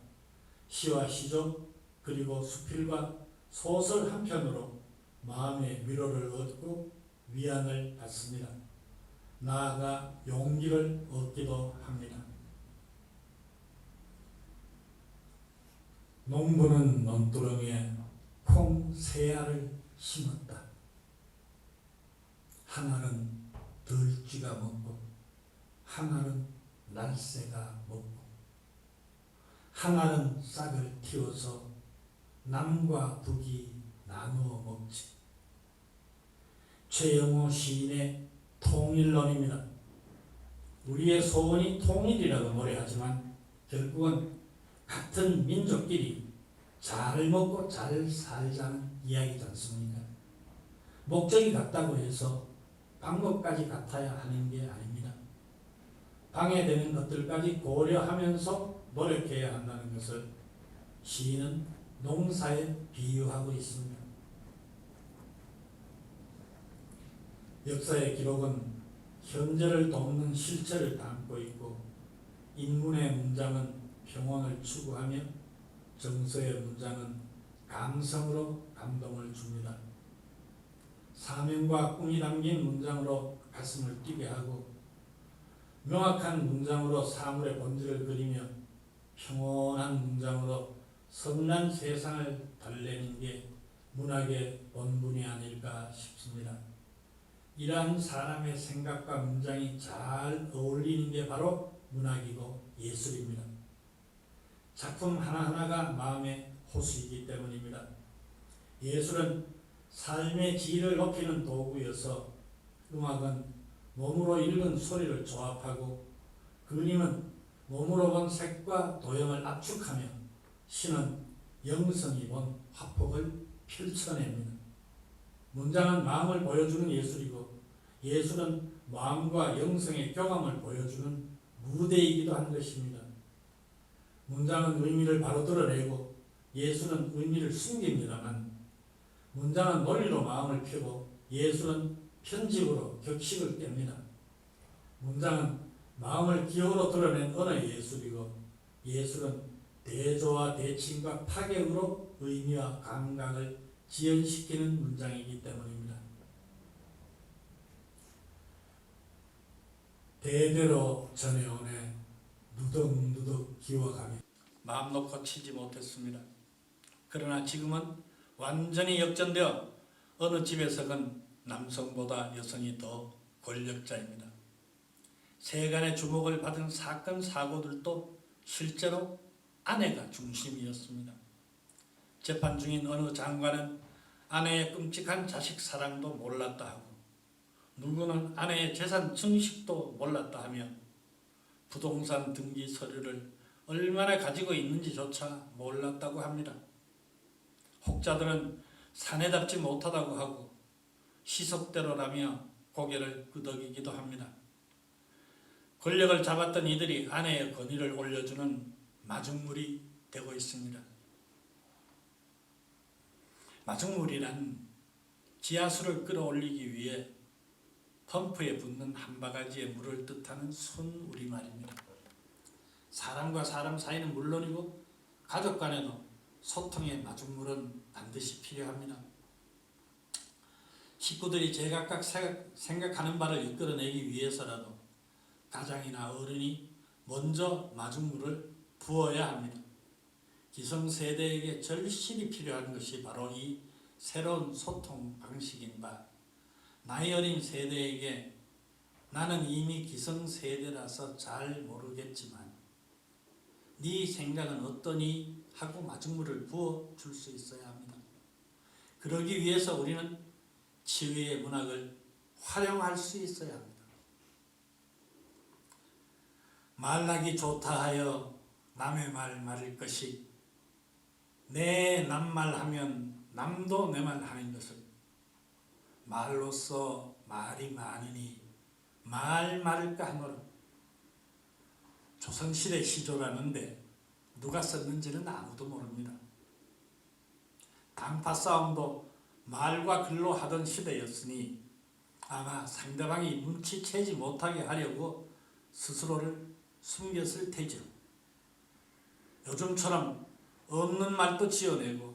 시와 시조 그리고 수필과 소설 한 편으로 마음의 위로를 얻고 위안을 받습니다. 나아가 용기를 얻기도 합니다. 농부는 논두렁에 콩 3알을 심었다. 하나는 들쥐가 먹고 하나는 날새가 먹고 하나는 싹을 틔워서 남과 북이 나누어 먹지. 최영호 시인의 통일론입니다. 우리의 소원이 통일이라고 노래하지만 결국은 같은 민족끼리 잘 먹고 잘 살자는 이야기지 않습니까? 목적이 같다고 해서 방법까지 같아야 하는 게 아닙니다. 방해되는 것들까지 고려하면서 노력해야 한다는 것을 시인은 농사에 비유하고 있습니다. 역사의 기록은 현재를 돕는 실체를 담고 있고 인문의 문장은 평온을 추구하며 정서의 문장은 감성으로 감동을 줍니다. 사명과 꿈이 담긴 문장으로 가슴을 뛰게 하고 명확한 문장으로 사물의 본질을 그리며 평온한 문장으로 선한 세상을 달래는 게 문학의 본분이 아닐까 싶습니다. 이러한 사람의 생각과 문장이 잘 어울리는 게 바로 문학이고 예술입니다. 작품 하나하나가 마음의 호수이기 때문입니다. 예술은 삶의 질을 높이는 도구여서 음악은 몸으로 읽은 소리를 조합하고 그림은 몸으로 본 색과 도형을 압축하며 시는 영성이 본 화폭을 펼쳐냅니다. 문장은 마음을 보여주는 예술이고 예술은 마음과 영성의 교감을 보여주는 무대이기도 한 것입니다. 문장은 의미를 바로 드러내고 예술은 의미를 숨깁니다만 문장은 논리로 마음을 펴고 예술은 편집으로 격식을 뗍니다. 문장은 마음을 기호로 드러낸 언어의 예술이고 예술은 대조와 대칭과 파격으로 의미와 감각을 지연시키는 문장이기 때문입니다. 대대로 전해오네 누덕누덕 기워가며 마음 놓고 치지 못했습니다. 그러나 지금은 완전히 역전되어 어느 집에서건 남성보다 여성이 더 권력자입니다. 세간의 주목을 받은 사건 사고들도 실제로 아내가 중심이었습니다. 재판 중인 어느 장관은 아내의 끔찍한 자식 사랑도 몰랐다 하고 누구는 아내의 재산 증식도 몰랐다 하며 부동산 등기 서류를 얼마나 가지고 있는지조차 몰랐다고 합니다. 혹자들은 사내답지 못하다고 하고 시속대로라며 고개를 끄덕이기도 합니다. 권력을 잡았던 이들이 아내의 권위를 올려주는 마중물이 되고 있습니다. 마중물이란 지하수를 끌어올리기 위해 펌프에 붓는 한 바가지의 물을 뜻하는 순우리말입니다. 사람과 사람 사이는 물론이고 가족 간에도 소통의 마중물은 반드시 필요합니다. 식구들이 제각각 생각하는 바를 이끌어내기 위해서라도 가장이나 어른이 먼저 마중물을 부어야 합니다. 기성세대에게 절실히 필요한 것이 바로 이 새로운 소통 방식인 바, 나이 어린 세대에게 나는 이미 기성세대라서 잘 모르겠지만 네 생각은 어떠니? 하고 마중물을 부어줄 수 있어야 합니다. 그러기 위해서 우리는 치유의 문학을 활용할 수 있어야 합니다. 말하기 좋다 하여 남의 말 말일 것이 내 남말하면 남도 내 말 하는 것을 말로써 말이 많으니 말 말을까 하노라. 조선시대 시조라는데 누가 썼는지는 아무도 모릅니다. 당파 싸움도 말과 글로 하던 시대였으니 아마 상대방이 눈치채지 못하게 하려고 스스로를 숨겼을 테죠. 요즘처럼 없는 말도 지어내고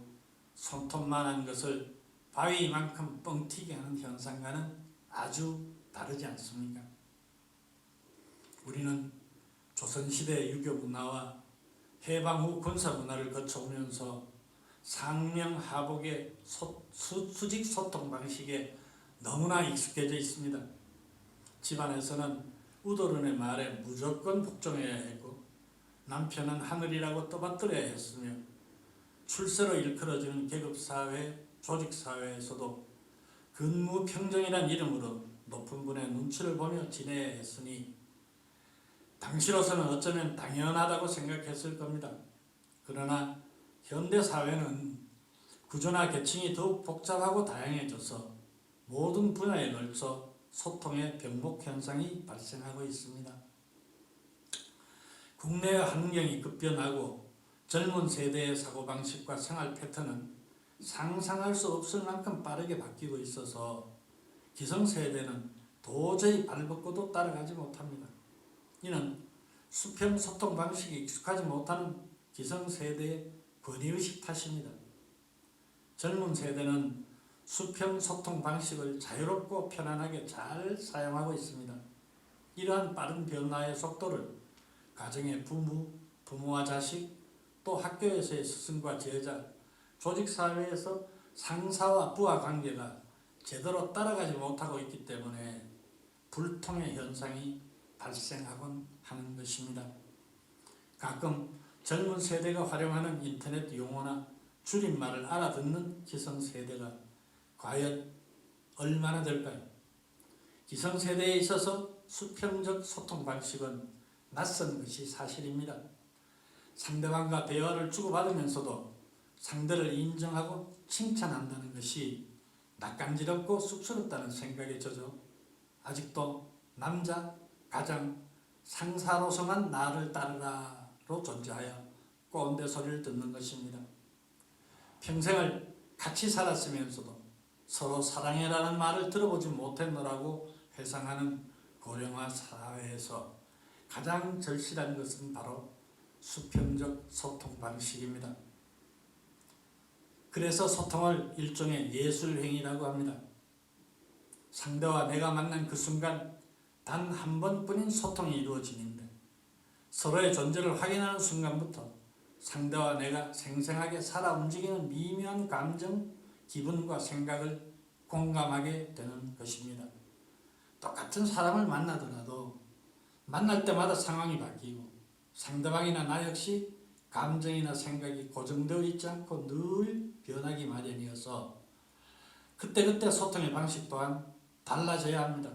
손톱만한 것을 바위만큼 뻥튀기 하는 현상과는 아주 다르지 않습니까? 우리는 조선시대 유교 문화와 해방 후 군사 문화를 거쳐오면서 상명하복의 수직 소통 방식에 너무나 익숙해져 있습니다. 집안에서는 우도른의 말에 무조건 복종해야 했고 남편은 하늘이라고 떠받들어야 했으며 출세로 일컬어지는 계급사회, 조직사회에서도 근무평정이란 이름으로 높은 분의 눈치를 보며 지내야 했으니 당시로서는 어쩌면 당연하다고 생각했을 겁니다. 그러나 현대사회는 구조나 계층이 더욱 복잡하고 다양해져서 모든 분야에 걸쳐 소통의 병목 현상이 발생하고 있습니다. 국내 환경이 급변하고 젊은 세대의 사고방식과 생활 패턴은 상상할 수 없을 만큼 빠르게 바뀌고 있어서 기성세대는 도저히 발벗고도 따라가지 못합니다. 이는 수평 소통 방식이 익숙하지 못하는 기성세대의 권위의식 탓입니다. 젊은 세대는 수평 소통 방식을 자유롭고 편안하게 잘 사용하고 있습니다. 이러한 빠른 변화의 속도를 가정의 부모, 부모와 자식, 또 학교에서의 스승과 제자, 조직사회에서 상사와 부하 관계가 제대로 따라가지 못하고 있기 때문에 불통의 현상이 발생하곤 하는 것입니다. 가끔 젊은 세대가 활용하는 인터넷 용어나 줄임말을 알아듣는 기성세대가 과연 얼마나 될까요? 기성세대에 있어서 수평적 소통 방식은 낯선 것이 사실입니다. 상대방과 대화를 주고받으면서도 상대를 인정하고 칭찬한다는 것이 낯간지럽고 쑥스럽다는 생각에 젖어 아직도 남자, 가장, 상사로서만 나를 따르라로 존재하여 꼰대 소리를 듣는 것입니다. 평생을 같이 살았으면서도 서로 사랑해라는 말을 들어보지 못했노라고 회상하는 고령화 사회에서 가장 절실한 것은 바로 수평적 소통 방식입니다. 그래서 소통을 일종의 예술행위라고 합니다. 상대와 내가 만난 그 순간 단 한 번뿐인 소통이 이루어지는데 서로의 존재를 확인하는 순간부터 상대와 내가 생생하게 살아 움직이는 미묘한 감정, 기분과 생각을 공감하게 되는 것입니다. 똑같은 사람을 만나더라도 만날 때마다 상황이 바뀌고 상대방이나 나 역시 감정이나 생각이 고정되어 있지 않고 늘 변하기 마련이어서 그때그때 소통의 방식 또한 달라져야 합니다.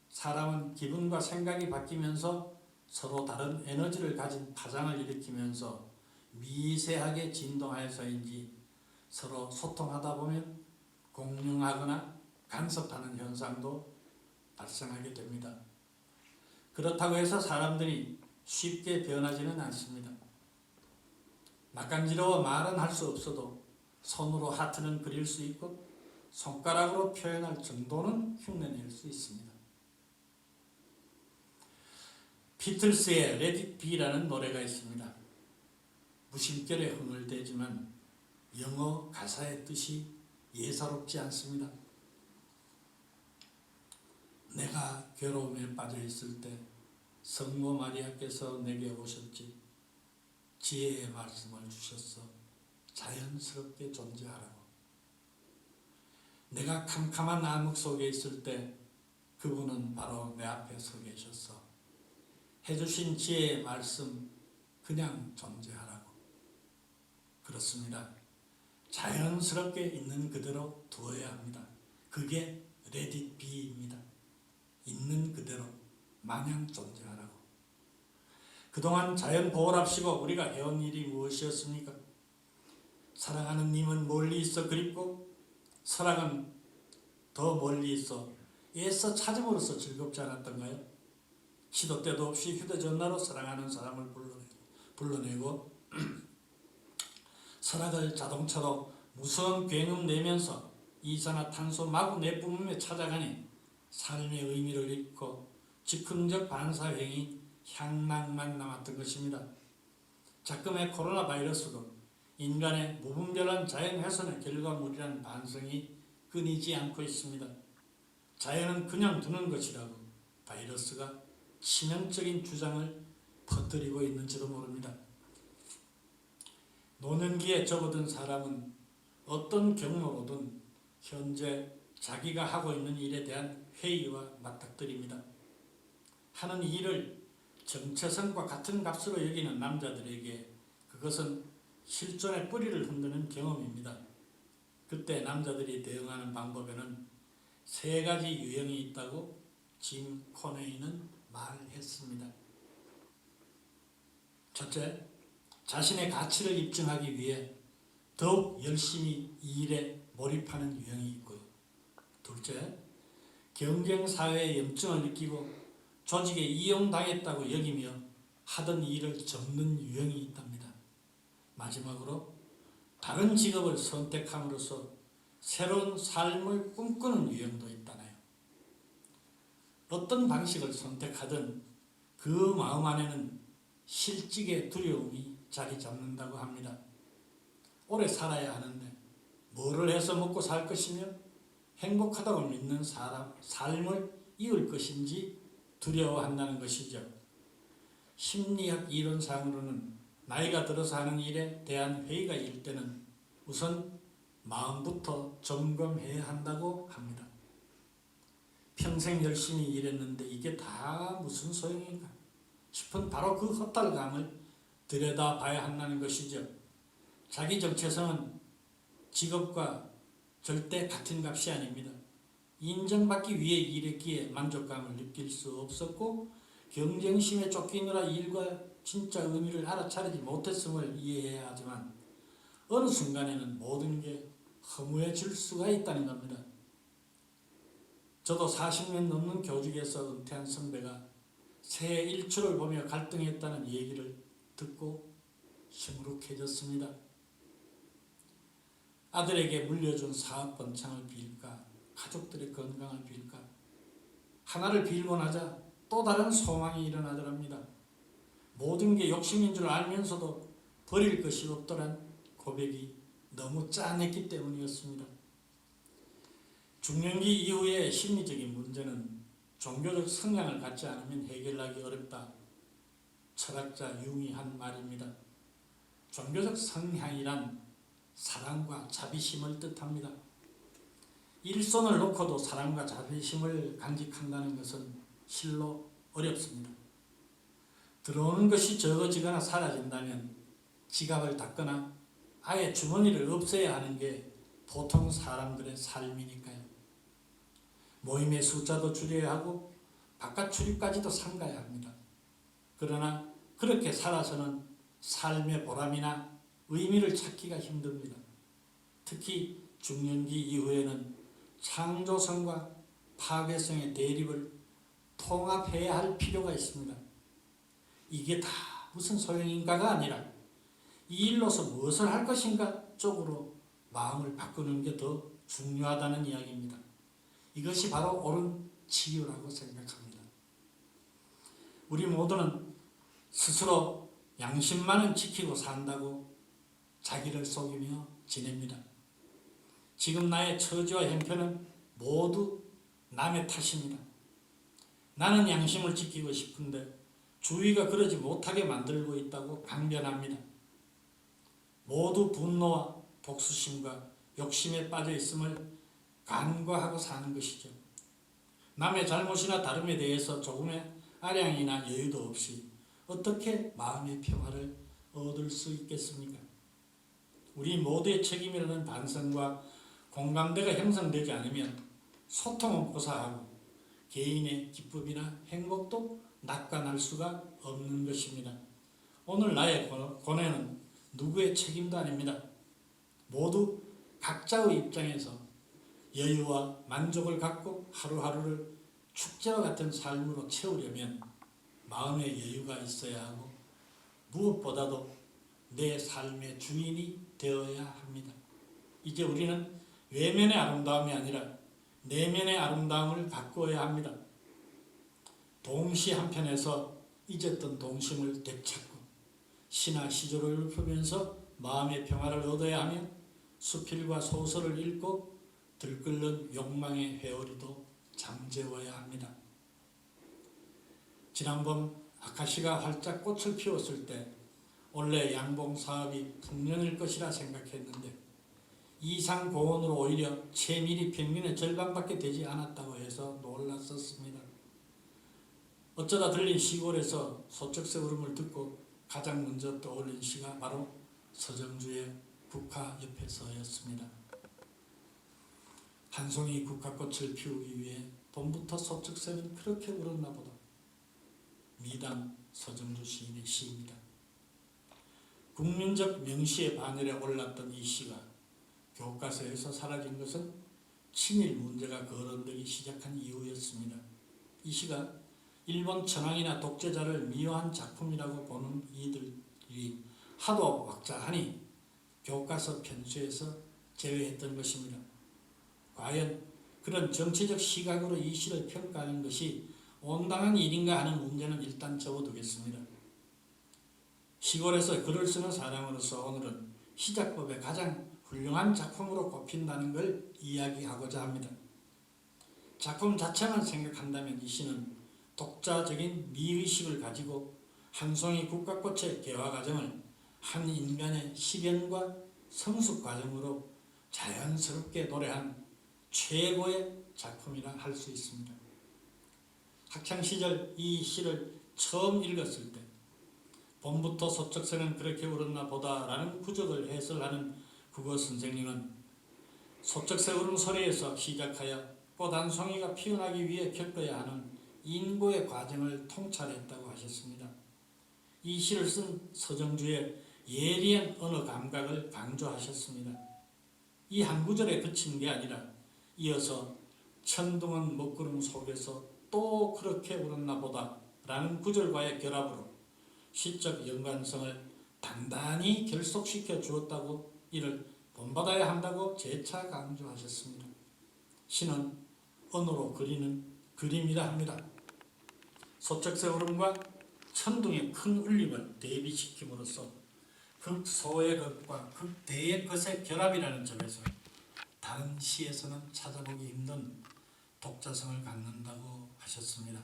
사람은 기분과 생각이 바뀌면서 서로 다른 에너지를 가진 파장을 일으키면서 미세하게 진동하여서인지 서로 소통하다 보면 공룡하거나 간섭하는 현상도 발생하게 됩니다. 그렇다고 해서 사람들이 쉽게 변하지는 않습니다. 낯간지러워 말은 할 수 없어도 손으로 하트는 그릴 수 있고 손가락으로 표현할 정도는 흉내낼 수 있습니다. 비틀스의 Let It Be라는 노래가 있습니다. 무심결에 흥얼대지만 영어 가사의 뜻이 예사롭지 않습니다. 내가 괴로움에 빠져 있을 때 성모 마리아께서 내게 오셨지. 지혜의 말씀을 주셨어. 자연스럽게 존재하라고. 내가 캄캄한 암흑 속에 있을 때 그분은 바로 내 앞에 서 계셨어. 해주신 지혜의 말씀 그냥 존재하라고. 그렇습니다. 자연스럽게 있는 그대로 두어야 합니다. 그게 Let It Be입니다. 있는 그대로 마냥 존재하라고. 그동안 자연보호랍시고 우리가 해온 일이 무엇이었습니까? 사랑하는 님은 멀리 있어 그립고 설악은 더 멀리 있어 애써 찾음으로써 즐겁지 않았던가요? 시도 때도 없이 휴대전화로 사랑하는 사람을 불러내고 설악을 자동차로 무서운 굉음 내면서 이산화탄소 마구 내뿜으며 찾아가니 삶의 의미를 잃고 즉흥적 반사행위 향락만 남았던 것입니다. 작금의 코로나 바이러스도 인간의 무분별한 자연훼손의 결과물이라는 반성이 끊이지 않고 있습니다. 자연은 그냥 두는 것이라고 바이러스가 치명적인 주장을 퍼뜨리고 있는지도 모릅니다. 노년기에 접어든 사람은 어떤 경로로든 현재 자기가 하고 있는 일에 대한 회의와 맞닥뜨립니다. 하는 일을 정체성과 같은 값으로 여기는 남자들에게 그것은 실존의 뿌리를 흔드는 경험입니다. 그때 남자들이 대응하는 방법에는 세 가지 유형이 있다고 짐 코네이는 말했습니다. 첫째, 자신의 가치를 입증하기 위해 더욱 열심히 일에 몰입하는 유형이 있고요. 둘째, 경쟁사회의 염증을 느끼고 조직에 이용당했다고 여기며 하던 일을 접는 유형이 있답니다. 마지막으로 다른 직업을 선택함으로써 새로운 삶을 꿈꾸는 유형도 있다네요. 어떤 방식을 선택하든 그 마음 안에는 실직의 두려움이 자리 잡는다고 합니다. 오래 살아야 하는데 뭐를 해서 먹고 살 것이며 행복하다고 믿는 삶을 이을 것인지 두려워한다는 것이죠. 심리학 이론상으로는 나이가 들어서 하는 일에 대한 회의가 일 때는 우선 마음부터 점검해야 한다고 합니다. 평생 열심히 일했는데 이게 다 무슨 소용인가 싶은 바로 그 허탈감을 들여다봐야 한다는 것이죠. 자기 정체성은 직업과 절대 같은 값이 아닙니다. 인정받기 위해 일했기에 만족감을 느낄 수 없었고 경쟁심에 쫓기느라 일과 진짜 의미를 알아차리지 못했음을 이해해야 하지만 어느 순간에는 모든 게 허무해질 수가 있다는 겁니다. 저도 40년 넘는 교직에서 은퇴한 선배가 새해 일출을 보며 갈등했다는 얘기를 듣고 시무룩해졌습니다. 아들에게 물려준 사업 번창을 빌까, 가족들의 건강을 빌까, 하나를 빌고 나자 또 다른 소망이 일어나더랍니다. 모든 게 욕심인 줄 알면서도 버릴 것이 없더란 고백이 너무 짠했기 때문이었습니다. 중년기 이후의 심리적인 문제는 종교적 성향을 갖지 않으면 해결하기 어렵다. 철학자 융이 한 말입니다. 종교적 성향이란 사랑과 자비심을 뜻합니다. 일손을 놓고도 사랑과 자비심을 간직한다는 것은 실로 어렵습니다. 들어오는 것이 적어지거나 사라진다면 지갑을 닫거나 아예 주머니를 없애야 하는 게 보통 사람들의 삶이니까요. 모임의 숫자도 줄여야 하고 바깥 출입까지도 삼가야 합니다. 그러나 그렇게 살아서는 삶의 보람이나 의미를 찾기가 힘듭니다. 특히 중년기 이후에는 창조성과 파괴성의 대립을 통합해야 할 필요가 있습니다. 이게 다 무슨 소용인가가 아니라 이 일로서 무엇을 할 것인가 쪽으로 마음을 바꾸는 게 더 중요하다는 이야기입니다. 이것이 바로 옳은 치유라고 생각합니다. 우리 모두는 스스로 양심만은 지키고 산다고 자기를 속이며 지냅니다. 지금 나의 처지와 형편은 모두 남의 탓입니다. 나는 양심을 지키고 싶은데 주위가 그러지 못하게 만들고 있다고 강변합니다. 모두 분노와 복수심과 욕심에 빠져 있음을 간과하고 사는 것이죠. 남의 잘못이나 다름에 대해서 조금의 아량이나 여유도 없이 어떻게 마음의 평화를 얻을 수 있겠습니까? 우리 모두의 책임이라는 반성과 공감대가 형성되지 않으면 소통은 고사하고 개인의 기쁨이나 행복도 낙관할 수가 없는 것입니다. 오늘 나의 고뇌는 누구의 책임도 아닙니다. 모두 각자의 입장에서 여유와 만족을 갖고 하루하루를 축제와 같은 삶으로 채우려면 마음의 여유가 있어야 하고 무엇보다도 내 삶의 주인이 되어야 합니다. 이제 우리는 외면의 아름다움이 아니라 내면의 아름다움을 바꾸어야 합니다. 동시 한편에서 잊었던 동심을 되찾고 신화 시조를 읊으면서 마음의 평화를 얻어야 하며 수필과 소설을 읽고 들끓는 욕망의 회오리도 잠재워야 합니다. 지난번 아카시가 활짝 꽃을 피웠을 때 원래 양봉 사업이 풍년일 것이라 생각했는데 이상 고온으로 오히려 채밀이 평균의 절반밖에 되지 않았다고 해서 놀랐었습니다. 어쩌다 들린 시골에서 소쩍새 울음을 듣고 가장 먼저 떠올린 시가 바로 서정주의 국화 옆에 서였습니다. 한 송이 국화꽃을 피우기 위해 봄부터 소쩍새는 그렇게 울었나 보다. 미담 서정주 시인의 시입니다. 국민적 명시의 바늘에 올랐던 이 시가 교과서에서 사라진 것은 친일 문제가 거론되기 시작한 이후였습니다. 이 시가 일본 천황이나 독재자를 미화한 작품이라고 보는 이들이 하도 왁자하니 교과서 편수에서 제외했던 것입니다. 과연 그런 정치적 시각으로 이 시를 평가하는 것이 온당한 일인가 하는 문제는 일단 접어두겠습니다. 시골에서 글을 쓰는 사람으로서 오늘은 시작법의 가장 훌륭한 작품으로 꼽힌다는 걸 이야기하고자 합니다. 작품 자체만 생각한다면 이 시는 독자적인 미의식을 가지고 한 송이 국화꽃의 개화 과정을 한 인간의 시련과 성숙 과정으로 자연스럽게 노래한 최고의 작품이라 할 수 있습니다. 학창시절 이 시를 처음 읽었을 때 봄부터 소쩍새는 그렇게 울었나 보다라는 구절을 해설하는 국어 선생님은 소쩍새 울음소리에서 시작하여 꽃 한 송이가 피어나기 위해 겪어야 하는 인고의 과정을 통찰했다고 하셨습니다. 이 시를 쓴 서정주의 예리한 언어 감각을 강조하셨습니다. 이 한 구절에 그친 게 아니라 이어서 천둥은 먹구름 속에서 또 그렇게 울었나 보다 라는 구절과의 결합으로 시적 연관성을 단단히 결속시켜 주었다고 이를 본받아야 한다고 재차 강조하셨습니다. 시는 언어로 그리는 그림이라 합니다. 소쩍새 울음과 천둥의 큰 울림을 대비시킴으로써 극소의 것과 극대의 것의 결합이라는 점에서 다른 시에서는 찾아보기 힘든 독자성을 갖는다고 하셨습니다.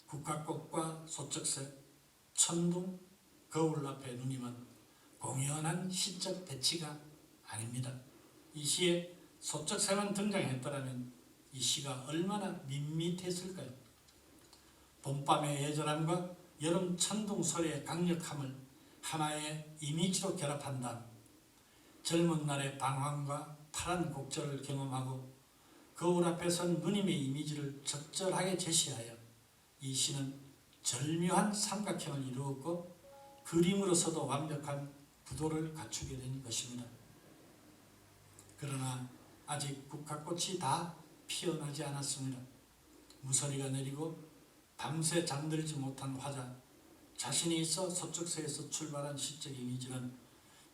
국화꽃과 소쩍새, 천둥, 거울 앞에 누님은 공연한 시적 배치가 아닙니다. 이 시에 소쩍새만 등장했더라면 이 시가 얼마나 밋밋했을까요? 봄밤의 예절함과 여름 천둥 소리의 강력함을 하나의 이미지로 결합한다. 젊은 날의 방황과 파란 곡절을 경험하고 거울 앞에 선 누님의 이미지를 적절하게 제시하여 이 시는 절묘한 삼각형을 이루었고 그림으로서도 완벽한 구도를 갖추게 된 것입니다. 그러나 아직 국화꽃이 다 피어나지 않았습니다. 무서리가 내리고 밤새 잠들지 못한 화자, 자신이 있어 소쩍새에서 출발한 시적 이미지는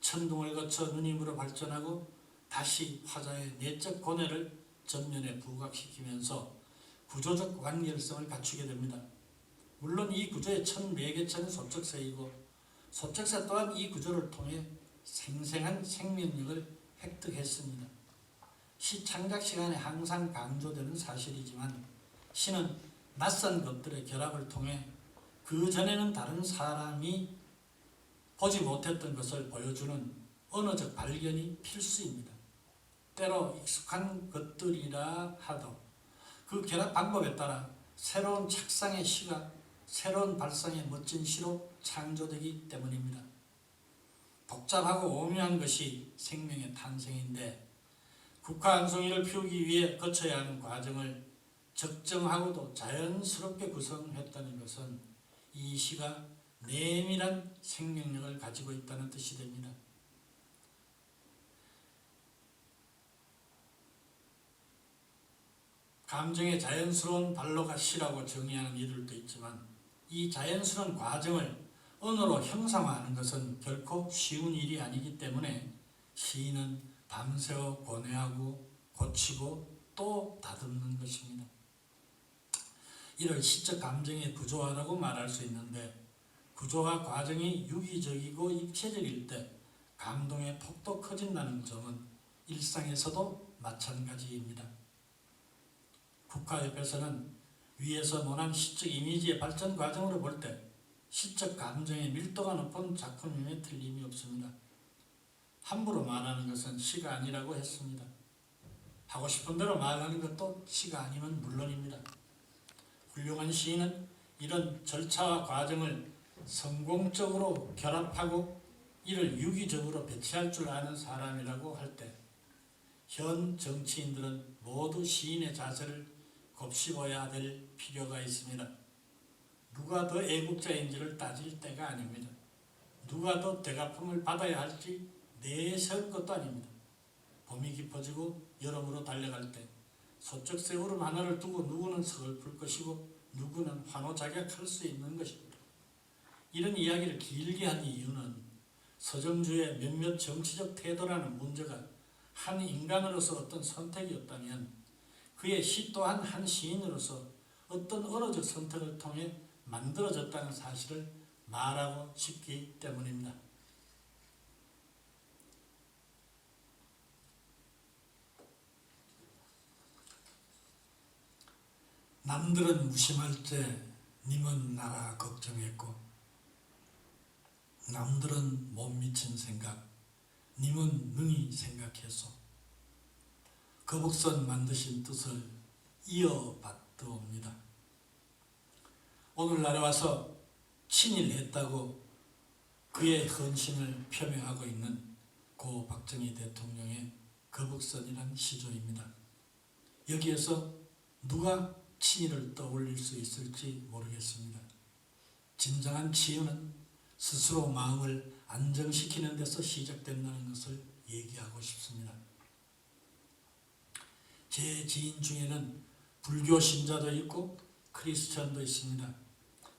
천둥을 거쳐 누님으로 발전하고 다시 화자의 내적 고뇌를 전면에 부각시키면서 구조적 완결성을 갖추게 됩니다. 물론 이 구조의 첫 매개체는 소쩍새이고 소쩍새 또한 이 구조를 통해 생생한 생명력을 획득했습니다. 시 창작 시간에 항상 강조되는 사실이지만 시는 낯선 것들의 결합을 통해 그 전에는 다른 사람이 보지 못했던 것을 보여주는 언어적 발견이 필수입니다. 때로 익숙한 것들이라 하도 그 결합 방법에 따라 새로운 착상의 시가 새로운 발상의 멋진 시로 창조되기 때문입니다. 복잡하고 오묘한 것이 생명의 탄생인데 국화 한 송이를 피우기 위해 거쳐야 하는 과정을 적정하고도 자연스럽게 구성했다는 것은 이 시가 내밀한 생명력을 가지고 있다는 뜻이 됩니다. 감정의 자연스러운 발로가 시라고 정의하는 이들도 있지만 이 자연스러운 과정을 언어로 형상화하는 것은 결코 쉬운 일이 아니기 때문에 시인은 밤새워 고뇌하고 고치고 또 다듬는 것입니다. 이를 시적 감정의 구조화라고 말할 수 있는데 구조화 과정이 유기적이고 입체적일 때 감동의 폭도 커진다는 점은 일상에서도 마찬가지입니다. 국화협회에서는 위에서 논한 시적 이미지의 발전 과정으로 볼 때 시적 감정의 밀도가 높은 작품임에 틀림이 없습니다. 함부로 말하는 것은 시가 아니라고 했습니다. 하고 싶은 대로 말하는 것도 시가 아니면 물론입니다. 훌륭한 시인은 이런 절차와 과정을 성공적으로 결합하고 이를 유기적으로 배치할 줄 아는 사람이라고 할 때 현 정치인들은 모두 시인의 자세를 곱씹어야 될 필요가 있습니다. 누가 더 애국자인지를 따질 때가 아닙니다. 누가 더 대가품을 받아야 할지 내세울 것도 아닙니다. 봄이 깊어지고 여름으로 달려갈 때 소쩍새 울음 하나를 두고 누구는 서글플 것이고 누구는 환호작약할 수 있는 것입니다. 이런 이야기를 길게 한 이유는 서정주의 몇몇 정치적 태도라는 문제가 한 인간으로서 어떤 선택이었다면 그의 시 또한 한 시인으로서 어떤 언어적 선택을 통해 만들어졌다는 사실을 말하고 싶기 때문입니다. 남들은 무심할 때 님은 나라 걱정했고 남들은 못 미친 생각 님은 능히 생각했소. 거북선 만드신 뜻을 이어받드옵니다. 오늘날에 와서 친일했다고 그의 헌신을 표명하고 있는 고 박정희 대통령의 거북선이란 시조입니다. 여기에서 누가 친일을 떠올릴 수 있을지 모르겠습니다. 진정한 치유는 스스로 마음을 안정시키는 데서 시작된다는 것을 얘기하고 싶습니다. 제 지인 중에는 불교 신자도 있고 크리스천도 있습니다.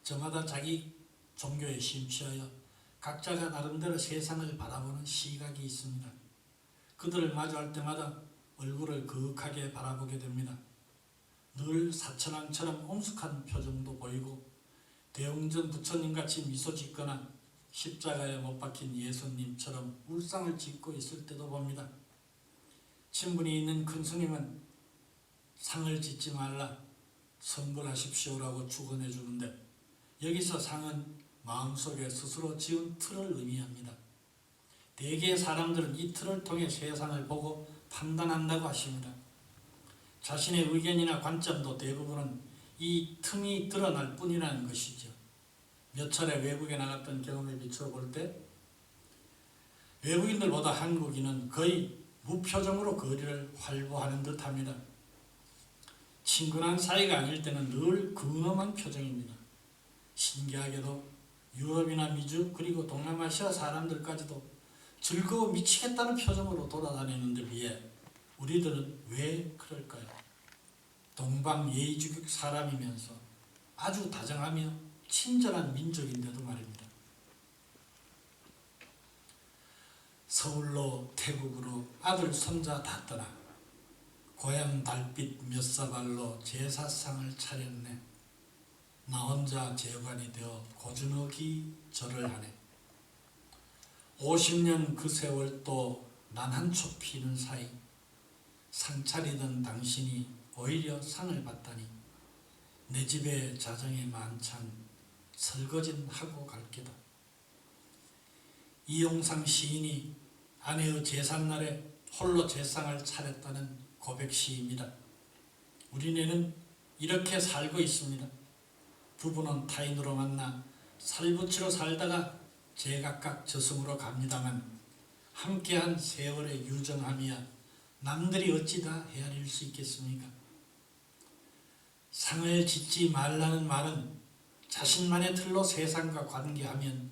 저마다 자기 종교에 심취하여 각자가 나름대로 세상을 바라보는 시각이 있습니다. 그들을 마주할 때마다 얼굴을 그윽하게 바라보게 됩니다. 늘 사천왕처럼 엄숙한 표정도 보이고 대웅전 부처님같이 미소 짓거나 십자가에 못 박힌 예수님처럼 울상을 짓고 있을 때도 봅니다. 친분이 있는 큰 스님은 상을 짓지 말라 성불하십시오라고 축원해 주는데 여기서 상은 마음속에 스스로 지은 틀을 의미합니다. 대개의 사람들은 이 틀을 통해 세상을 보고 판단한다고 하십니다. 자신의 의견이나 관점도 대부분은 이 틈이 드러날 뿐이라는 것이죠. 몇 차례 외국에 나갔던 경험에 비추어 볼 때 외국인들보다 한국인은 거의 무표정으로 거리를 활보하는 듯합니다. 친근한 사이가 아닐 때는 늘 근엄한 표정입니다. 신기하게도 유럽이나 미주 그리고 동남아시아 사람들까지도 즐거워 미치겠다는 표정으로 돌아다니는 데 비해 우리들은 왜 그럴까요? 동방 예의주격 사람이면서 아주 다정하며 친절한 민족인데도 말입니다. 서울로 태국으로 아들 손자 다 떠나 고향 달빛 몇 사발로 제사상을 차렸네. 나 혼자 재관이 되어 고즈넉이 절을 하네. 50년 그 세월 또 난 한 초 피는 사이 상 차리던 당신이 오히려 상을 받다니 내 집에 자정의 만찬 설거진 하고 갈 게다. 이용상 시인이 아내의 제삿날에 홀로 제상을 차렸다는 고백시입니다. 우리네는 이렇게 살고 있습니다. 부부는 타인으로 만나 살부치로 살다가 제각각 저승으로 갑니다만 함께한 세월의 유정함이야 남들이 어찌 다 헤아릴 수 있겠습니까? 상을 짓지 말라는 말은 자신만의 틀로 세상과 관계하면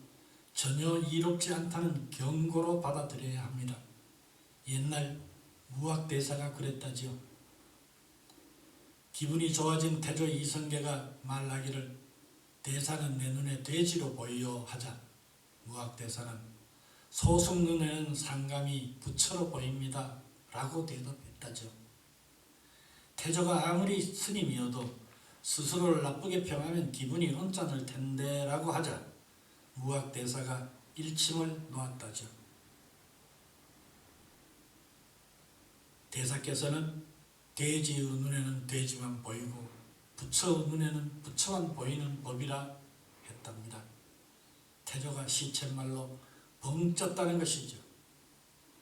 전혀 이롭지 않다는 경고로 받아들여야 합니다. 옛날 무학대사가 그랬다지요. 기분이 좋아진 태조 이성계가 말하기를 대사는 내 눈에 돼지로 보여 하자 무학대사는 소승 눈에는 상감이 부처로 보입니다 라고 대답했다죠. 태조가 아무리 스님이어도 스스로를 나쁘게 평하면 기분이 언짢을 텐데 라고 하자 무학대사가 일침을 놓았다죠. 대사께서는 돼지의 눈에는 돼지만 보이고 부처의 눈에는 부처만 보이는 법이라 했답니다. 태조가 시쳇말로 벙쪘다는 것이죠.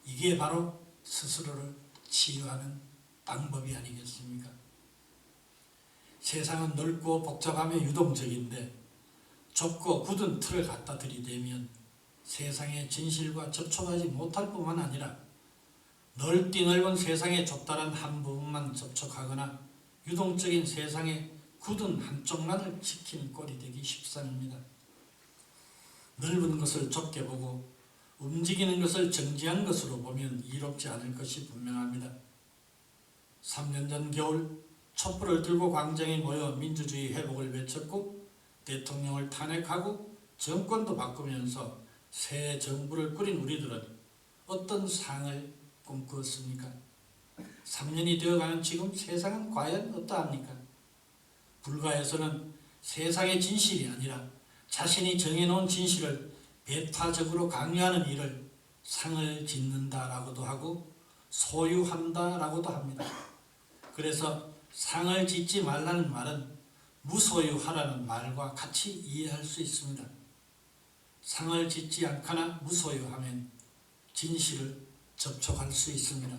이게 바로 스스로를 치유하는 방법이 아니겠습니까? 세상은 넓고 복잡하며 유동적인데 좁고 굳은 틀을 갖다 들이대면 세상의 진실과 접촉하지 못할 뿐만 아니라 넓디 넓은 세상의 좁다란 한 부분만 접촉하거나 유동적인 세상의 굳은 한쪽만을 지키는 꼴이 되기 십상입니다. 넓은 것을 좁게 보고 움직이는 것을 정지한 것으로 보면 이롭지 않을 것이 분명합니다. 3년 전 겨울 촛불을 들고 광장에 모여 민주주의 회복을 외쳤고 대통령을 탄핵하고 정권도 바꾸면서 새 정부를 꾸린 우리들은 어떤 상을 꿈꾸었습니까? 3년이 되어가는 지금 세상은 과연 어떠합니까? 불가에서는 세상의 진실이 아니라 자신이 정해놓은 진실을 배타적으로 강요하는 일을 상을 짓는다라고도 하고 소유한다라고도 합니다. 그래서 상을 짓지 말라는 말은 무소유하라는 말과 같이 이해할 수 있습니다. 상을 짓지 않거나 무소유하면 진실을 접촉할 수 있습니다.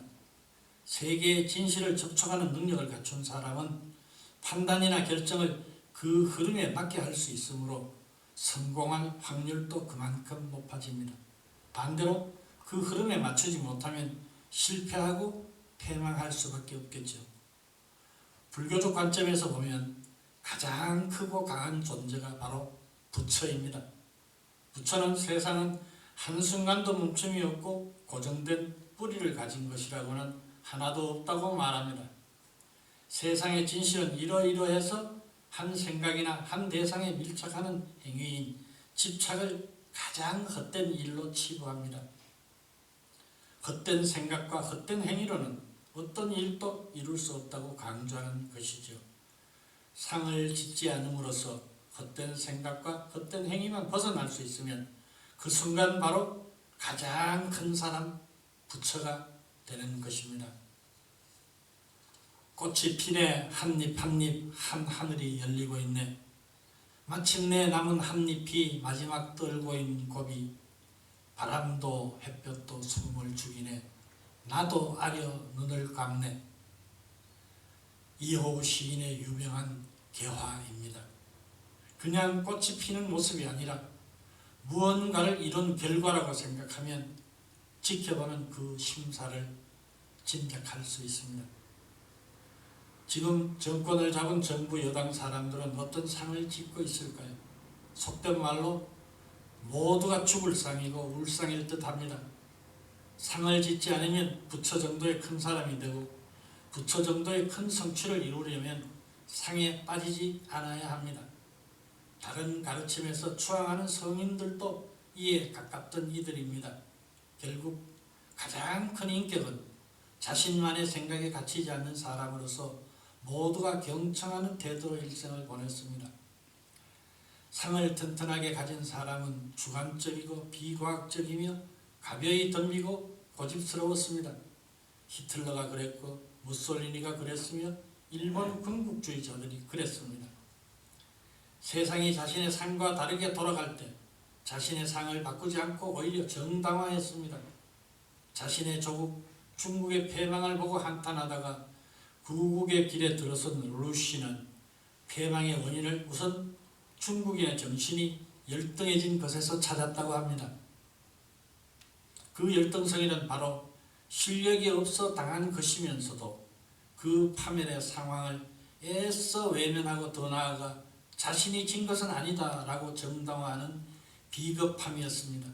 세계의 진실을 접촉하는 능력을 갖춘 사람은 판단이나 결정을 그 흐름에 맞게 할 수 있으므로 성공할 확률도 그만큼 높아집니다. 반대로 그 흐름에 맞추지 못하면 실패하고 패망할 수밖에 없겠죠. 불교적 관점에서 보면 가장 크고 강한 존재가 바로 부처입니다. 부처는 세상은 한순간도 멈춤이 없고 고정된 뿌리를 가진 것이라고는 하나도 없다고 말합니다. 세상의 진실은 이러이러해서 한 생각이나 한 대상에 밀착하는 행위인 집착을 가장 헛된 일로 치부합니다. 헛된 생각과 헛된 행위로는 어떤 일도 이룰 수 없다고 강조하는 것이죠. 상을 짓지 않음으로써 헛된 생각과 헛된 행위만 벗어날 수 있으면 그 순간 바로 가장 큰 사람 부처가 되는 것입니다. 꽃이 피네 한잎 한잎 한 하늘이 열리고 있네. 마침내 남은 한 잎이 마지막 떨고 있는 고비. 바람도 햇볕도 숨을 죽이네. 나도 아려 눈을 감네. 이호우 시인의 유명한 개화입니다. 그냥 꽃이 피는 모습이 아니라 무언가를 이룬 결과라고 생각하면 지켜보는 그 심사를 짐작할 수 있습니다. 지금 정권을 잡은 정부 여당 사람들은 어떤 상을 짓고 있을까요? 속된 말로 모두가 죽을 상이고 울상일 듯 합니다. 상을 짓지 않으면 부처 정도의 큰 사람이 되고 부처 정도의 큰 성취를 이루려면 상에 빠지지 않아야 합니다. 다른 가르침에서 추앙하는 성인들도 이에 가깝던 이들입니다. 결국 가장 큰 인격은 자신만의 생각에 갇히지 않는 사람으로서 모두가 경청하는 태도로 일생을 보냈습니다. 상을 튼튼하게 가진 사람은 주관적이고 비과학적이며 가벼이 덤비고 고집스러웠습니다. 히틀러가 그랬고 무솔리니가 그랬으며 일본 군국주의자들이 그랬습니다. 세상이 자신의 상과 다르게 돌아갈 때 자신의 상을 바꾸지 않고 오히려 정당화했습니다. 자신의 조국 중국의 패망을 보고 한탄하다가 구국의 길에 들어선 루시는 패망의 원인을 우선 중국인의 정신이 열등해진 것에서 찾았다고 합니다. 그 열등성에는 바로 실력이 없어 당한 것이면서도 그 파멸의 상황을 애써 외면하고 더 나아가 자신이 진 것은 아니다 라고 정당화하는 비겁함이었습니다.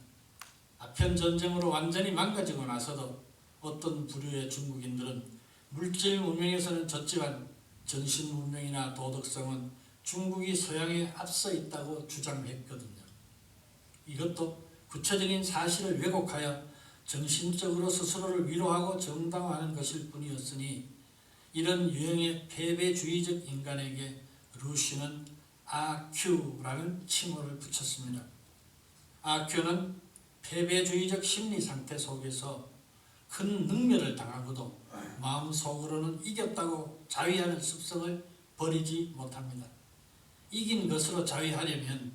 아편 전쟁으로 완전히 망가지고 나서도 어떤 부류의 중국인들은 물질 문명에서는 졌지만 정신 문명이나 도덕성은 중국이 서양에 앞서 있다고 주장했거든요. 이것도 구체적인 사실을 왜곡하여 정신적으로 스스로를 위로하고 정당화하는 것일 뿐이었으니 이런 유형의 패배주의적 인간에게 루시는 아큐라는 칭호를 붙였습니다. 아큐는 패배주의적 심리 상태 속에서 큰 능멸을 당하고도 마음속으로는 이겼다고 자위하는 습성을 버리지 못합니다. 이긴 것으로 자위하려면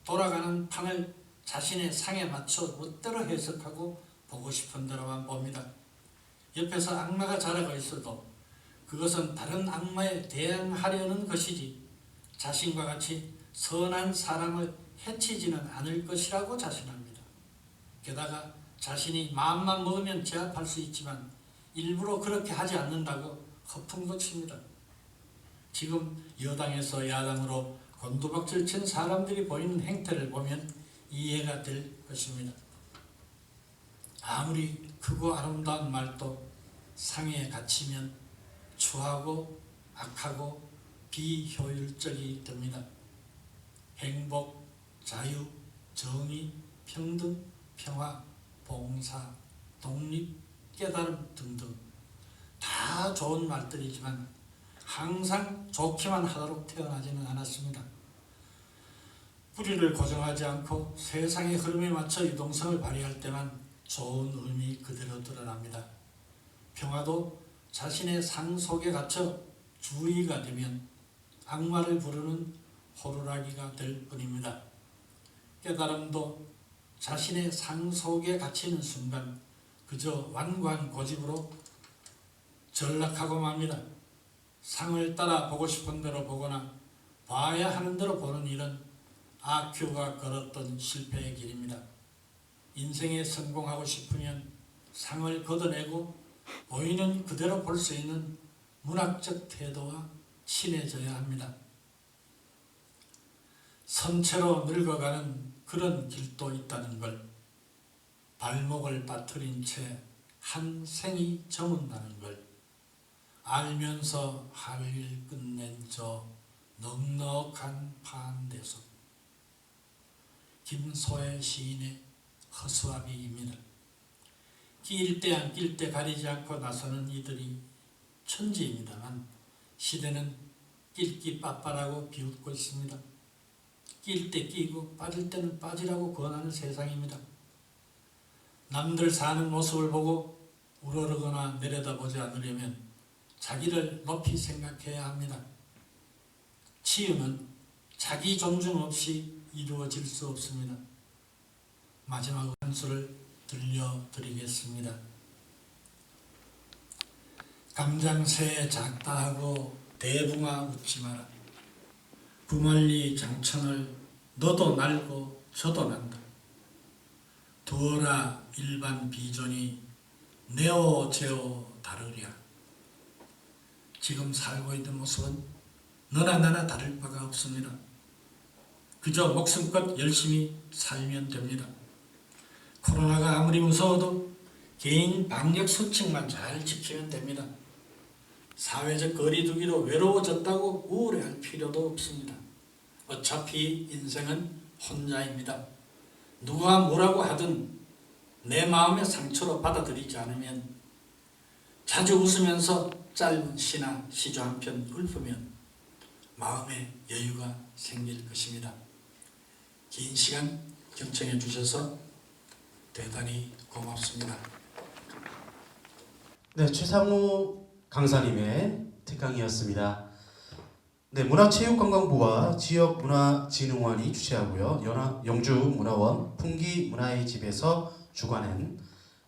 돌아가는 판을 자신의 상에 맞춰 멋대로 해석하고 보고 싶은 대로만 봅니다. 옆에서 악마가 자라고 있어도 그것은 다른 악마에 대항하려는 것이지 자신과 같이 선한 사람을 해치지는 않을 것이라고 자신합니다. 게다가 자신이 마음만 먹으면 제압할 수 있지만 일부러 그렇게 하지 않는다고 허풍도 칩니다. 지금 여당에서 야당으로 곤두박질 친 사람들이 보이는 행태를 보면 이해가 될 것입니다. 아무리 크고 아름다운 말도 상에 갇히면 추하고 악하고 비효율적이 됩니다. 행복, 자유, 정의, 평등, 평화, 봉사, 독립, 깨달음 등등 다 좋은 말들이지만 항상 좋기만 하도록 태어나지는 않았습니다. 뿌리를 고정하지 않고 세상의 흐름에 맞춰 유동성을 발휘할 때만 좋은 의미 그대로 드러납니다. 평화도 자신의 상 속에 갇혀 주의가 되면 악마를 부르는 호루라기가 될 뿐입니다. 깨달음도 자신의 상 속에 갇히는 순간 그저 완고한 고집으로 전락하고 맙니다. 상을 따라 보고 싶은 대로 보거나 봐야 하는 대로 보는 일은 아큐가 걸었던 실패의 길입니다. 인생에 성공하고 싶으면 상을 걷어내고 보이는 그대로 볼 수 있는 문학적 태도와 친해져야 합니다. 선체로 늙어가는 그런 길도 있다는 걸, 발목을 빠뜨린 채 한 생이 저문다는 걸 알면서 할 일 끝낸 저 넉넉한 반대속. 김소혜 시인의 허수아비입니다. 끼일 때 안 낄 때 가리지 않고 나서는 이들이 천지입니다만 시대는 낄기 빠빠라고 비웃고 있습니다. 낄 때 끼고 빠질 때는 빠지라고 권하는 세상입니다. 남들 사는 모습을 보고 우러르거나 내려다보지 않으려면 자기를 높이 생각해야 합니다. 치유는 자기 존중 없이 이루어질 수 없습니다. 마지막 한 수를 들려드리겠습니다. 감장새 작다 하고 대붕아 웃지 마라. 구만리 장천을 너도 날고 저도 난다. 두어라 일반 비전이 네오 제오 다르랴. 지금 살고 있는 모습은 너나 나나 다를 바가 없습니다. 그저 목숨껏 열심히 살면 됩니다. 코로나가 아무리 무서워도 개인 방역 수칙만 잘 지키면 됩니다. 사회적 거리두기로 외로워졌다고 우울해할 필요도 없습니다. 어차피 인생은 혼자입니다. 누가 뭐라고 하든 내 마음의 상처로 받아들이지 않으면 자주 웃으면서 짧은 시나 시조 한 편 읊으면 마음에 여유가 생길 것입니다. 긴 시간 경청해 주셔서 대단히 고맙습니다. 네, 최상무 강사님의 특강이었습니다. 네, 문화체육관광부와 지역문화진흥원이 주최하고요. 영주문화원 풍기문화의 집에서 주관한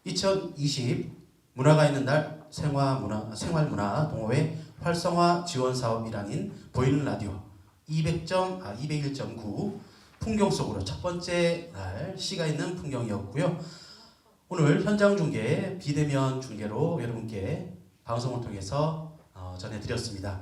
2020 문화가 있는 날 생활문화 동호회 활성화 지원 사업 일환인 보이는 라디오 201.9 풍경 속으로 첫 번째 날 시가 있는 풍경이었고요. 오늘 현장 중계 비대면 중계로 여러분께 방송을 통해서 전해드렸습니다.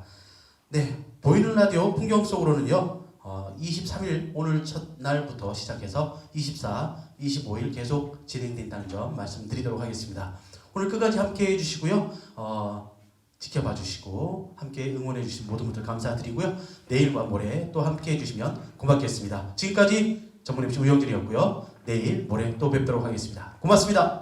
네, 보이는 라디오 풍경 속으로는요 23일 오늘 첫날부터 시작해서 24, 25일 계속 진행된다는 점 말씀드리도록 하겠습니다. 오늘 끝까지 함께 해주시고요. 지켜봐 주시고 함께 응원해 주신 모든 분들 감사드리고요. 내일과 모레 또 함께 해주시면 고맙겠습니다. 지금까지 전문 MC 우영준이었고요. 내일 모레 또 뵙도록 하겠습니다. 고맙습니다.